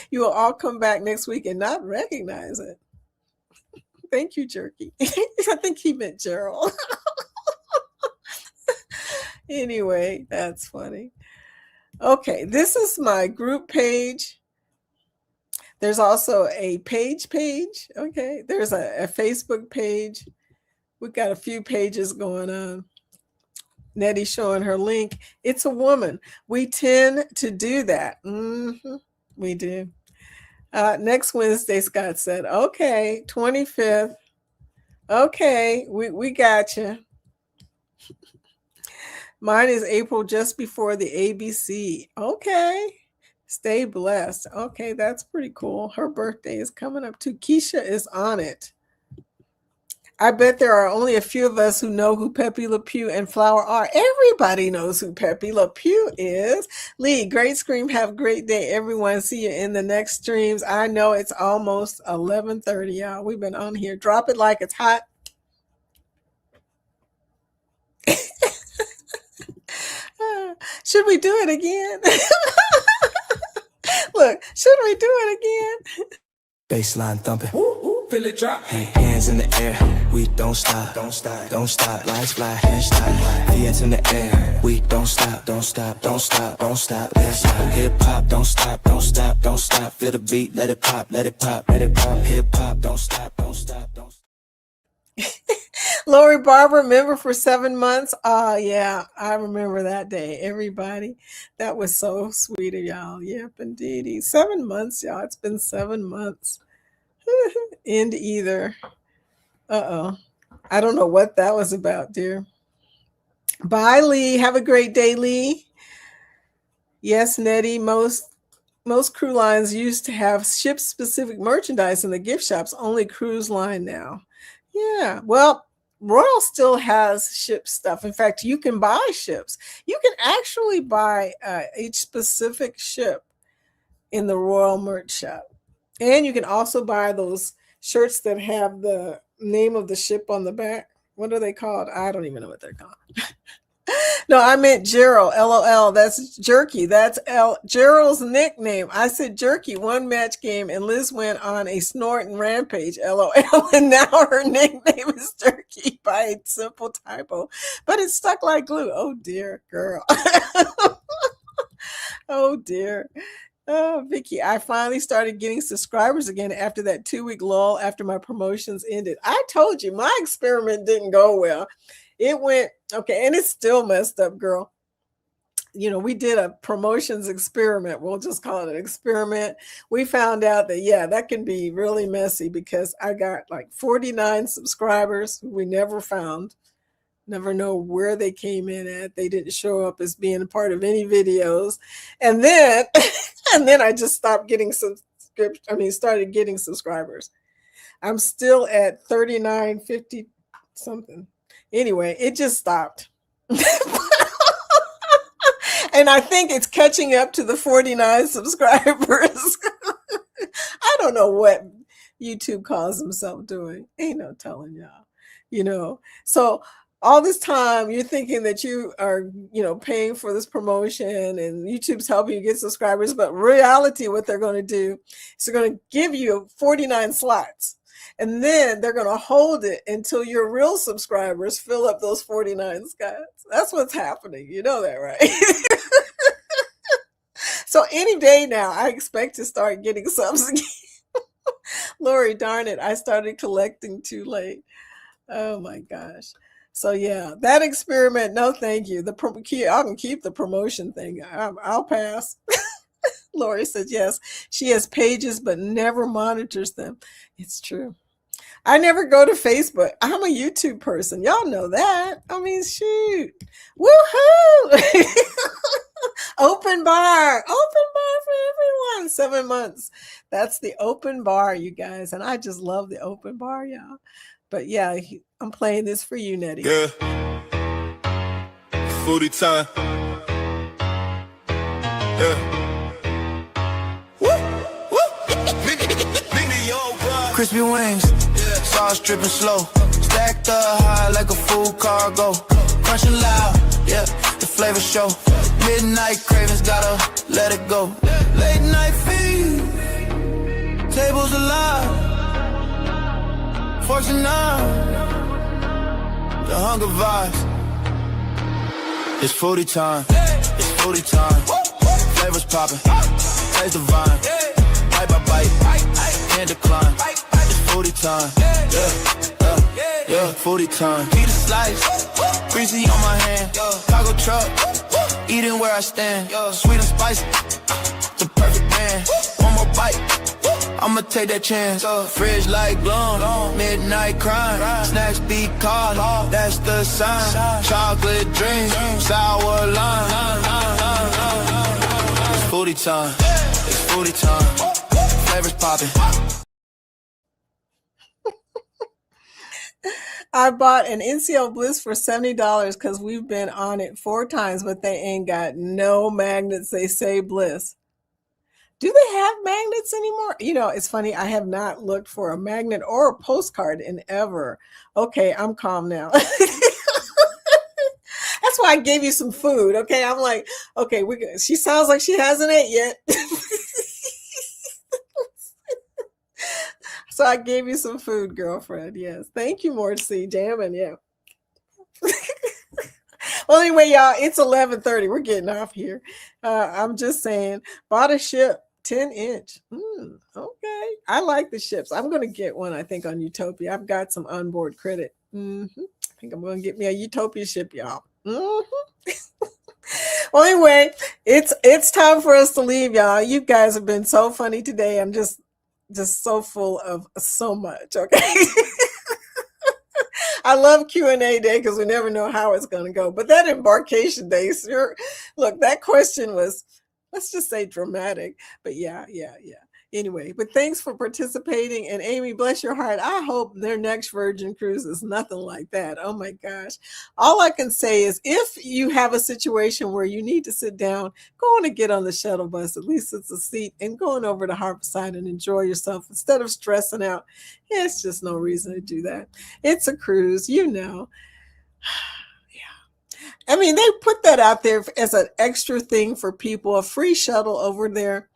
You will all come back next week and not recognize it. Thank you, Jerky. I think he meant Gerald. Anyway, that's funny. Okay, this is my group page. There's also a page. Okay, there's a Facebook page. We've got a few pages going on. Nettie showing her link. It's a woman. We tend to do that. We do. Next Wednesday, Scott said, okay, 25th. Okay, we got you. Mine is April just before the ABC. Okay. Stay blessed. Okay, that's pretty cool. Her birthday is coming up too. Keisha is on it. I bet there are only a few of us who know who Pepe Le Pew and Flower are. Everybody knows who Pepe Le Pew is. Lee, great scream. Have a great day, everyone. See you in the next streams. I know it's almost 11:30, y'all. We've been on here. Drop it like it's hot. Should we do it again? Look, should we do it again? Baseline thumping. Feel it drop. Hands in the air. We don't stop. Don't stop. Don't stop. Lights fly. Hands stop. Hands in the air. We don't stop. Don't stop. Don't stop. Don't stop. Hip hop. Don't stop. Don't stop. Don't stop. Feel the beat. Let it pop. Let it pop. Let it pop. Hip hop. Don't stop. Don't stop. Don't stop. Lori Barber, member for 7 months. Oh, yeah, I remember that day, everybody. That was so sweet of y'all. Yep, indeed. 7 months, y'all. It's been 7 months. End either. Uh-oh. I don't know what that was about, dear. Bye, Lee. Have a great day, Lee. Yes, Nettie, most cruise lines used to have ship-specific merchandise in the gift shops, only cruise line now. Yeah, well, Royal still has ship stuff. In fact, you can buy ships. You can actually buy each specific ship in the Royal merch shop. And you can also buy those shirts that have the name of the ship on the back. What are they called? I don't even know what they're called. No, I meant Gerald, LOL. That's Jerky. That's Gerald's nickname. I said Jerky, one match game, and Liz went on a snorting rampage, LOL. And now her nickname is Jerky by a simple typo. But it's stuck like glue. Oh, dear, girl. Oh, dear. Oh, Vicky, I finally started getting subscribers again after that 2-week lull after my promotions ended. I told you, my experiment didn't go well. It went, okay, and it's still messed up, girl. You know, we did a promotions experiment. We'll just call it an experiment. We found out that, yeah, that can be really messy because I got like 49 subscribers who we never found. Never know where they came in at. They didn't show up as being a part of any videos. And then, and then I just stopped getting started getting subscribers. I'm still at 39, 50 something. Anyway, it just stopped. And I think it's catching up to the 49 subscribers. I don't know what YouTube calls himself doing. Ain't no telling y'all, you know. So all this time you're thinking that you are, you know, paying for this promotion and YouTube's helping you get subscribers, but reality, what they're going to do is they're going to give you 49 slots. And then they're going to hold it until your real subscribers fill up those 49 slots. That's what's happening. You know that, right? So any day now, I expect to start getting subs again. Lori, darn it, I started collecting too late. Oh my gosh. So yeah, that experiment, no thank you. I can keep the promotion thing. I'll pass. Lori says, yes, she has pages but never monitors them. It's true. I never go to Facebook. I'm a YouTube person. Y'all know that. I mean, shoot. Woohoo! Open bar. Open bar for everyone. 7 months. That's the open bar, you guys. And I just love the open bar, y'all. But yeah, I'm playing this for you, Nettie. Yeah. Foodie time. Yeah. Crispy wings, sauce dripping slow. Stacked up high like a full cargo. Crunching loud, yeah, the flavor show. Midnight cravings, gotta let it go. Late night feed, tables alive. Fortune 9, the hunger vibes. It's foodie time, it's foodie time. Flavors popping, taste divine. Bite by bite, can't decline. Foodie time, yeah, foodie time. Eat a slice, greasy on my hand. Taco truck, eating where I stand. Sweet and spicy, the perfect man. One more bite, I'ma take that chance. Fridge like glowing, midnight crime. Snacks be calling, that's the sign. Chocolate dreams, sour lime. It's foodie time, it's foodie time. Flavors popping. I bought an NCL Bliss for $70 because we've been on it 4 times, but they ain't got no magnets. They say Bliss. Do they have magnets anymore? You know, it's funny. I have not looked for a magnet or a postcard in ever. Okay, I'm calm now. That's why I gave you some food. Okay, I'm like, okay, she sounds like she hasn't ate yet. So I gave you some food, girlfriend. Yes. Thank you, Mortsy. Jamming, yeah. Well, anyway, y'all, it's 11:30. We're getting off here. I'm just saying, bought a ship, 10-inch. Okay. I like the ships. I'm going to get one, I think, on Utopia. I've got some onboard credit. I think I'm going to get me a Utopia ship, y'all. Well, anyway, it's time for us to leave, y'all. You guys have been so funny today. I'm just so full of so much. Okay. I love Q&A day because we never know how it's going to go. But that embarkation day, sure. Look, that question was, let's just say dramatic. But yeah. Anyway, but thanks for participating. And Amy, bless your heart. I hope their next Virgin cruise is nothing like that. Oh my gosh. All I can say is if you have a situation where you need to sit down, go on and get on the shuttle bus. At least it's a seat, and going over to Harborside and enjoy yourself instead of stressing out. It's just no reason to do that. It's a cruise, you know. Yeah. I mean, they put that out there as an extra thing for people, a free shuttle over there.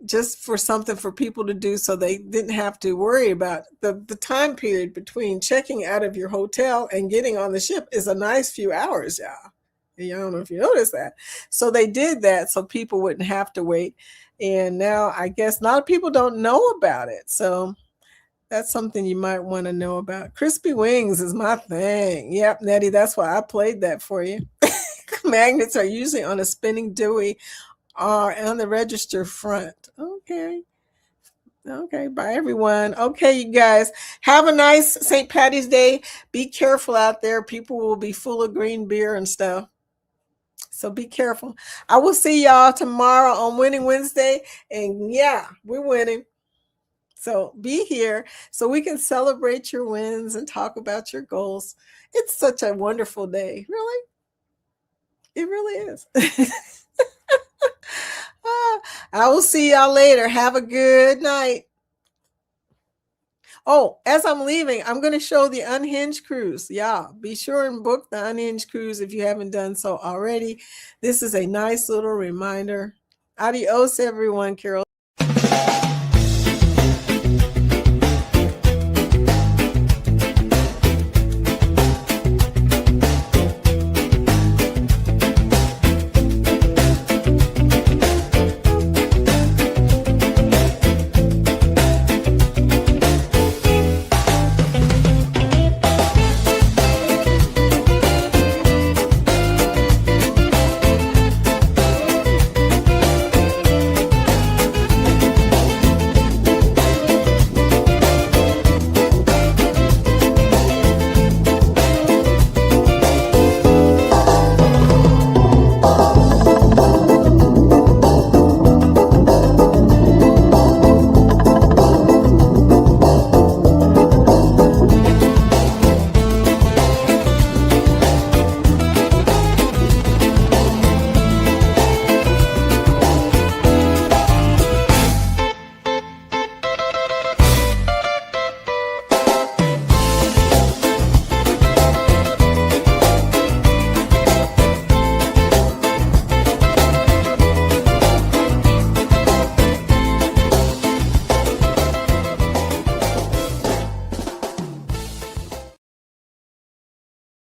Just for something for people to do so they didn't have to worry about the time period between checking out of your hotel and getting on the ship is a nice few hours, y'all. I don't know if you noticed that. So they did that so people wouldn't have to wait. And now I guess a lot of people don't know about it. So that's something you might want to know about. Crispy wings is my thing. Yep, Nettie, that's why I played that for you. Magnets are usually on a spinning buoy are on the register front. Okay. Bye, everyone. Okay, you guys. Have a nice St. Patty's Day. Be careful out there. People will be full of green beer and stuff. So be careful. I will see y'all tomorrow on Winning Wednesday. And yeah, we're winning. So be here so we can celebrate your wins and talk about your goals. It's such a wonderful day. Really? It really is. I will see y'all later. Have a good night. Oh, as I'm leaving, I'm going to show the Unhinged cruise. Yeah, be sure and book the Unhinged cruise if you haven't done so already. This is a nice little reminder. Adios, everyone. Carol.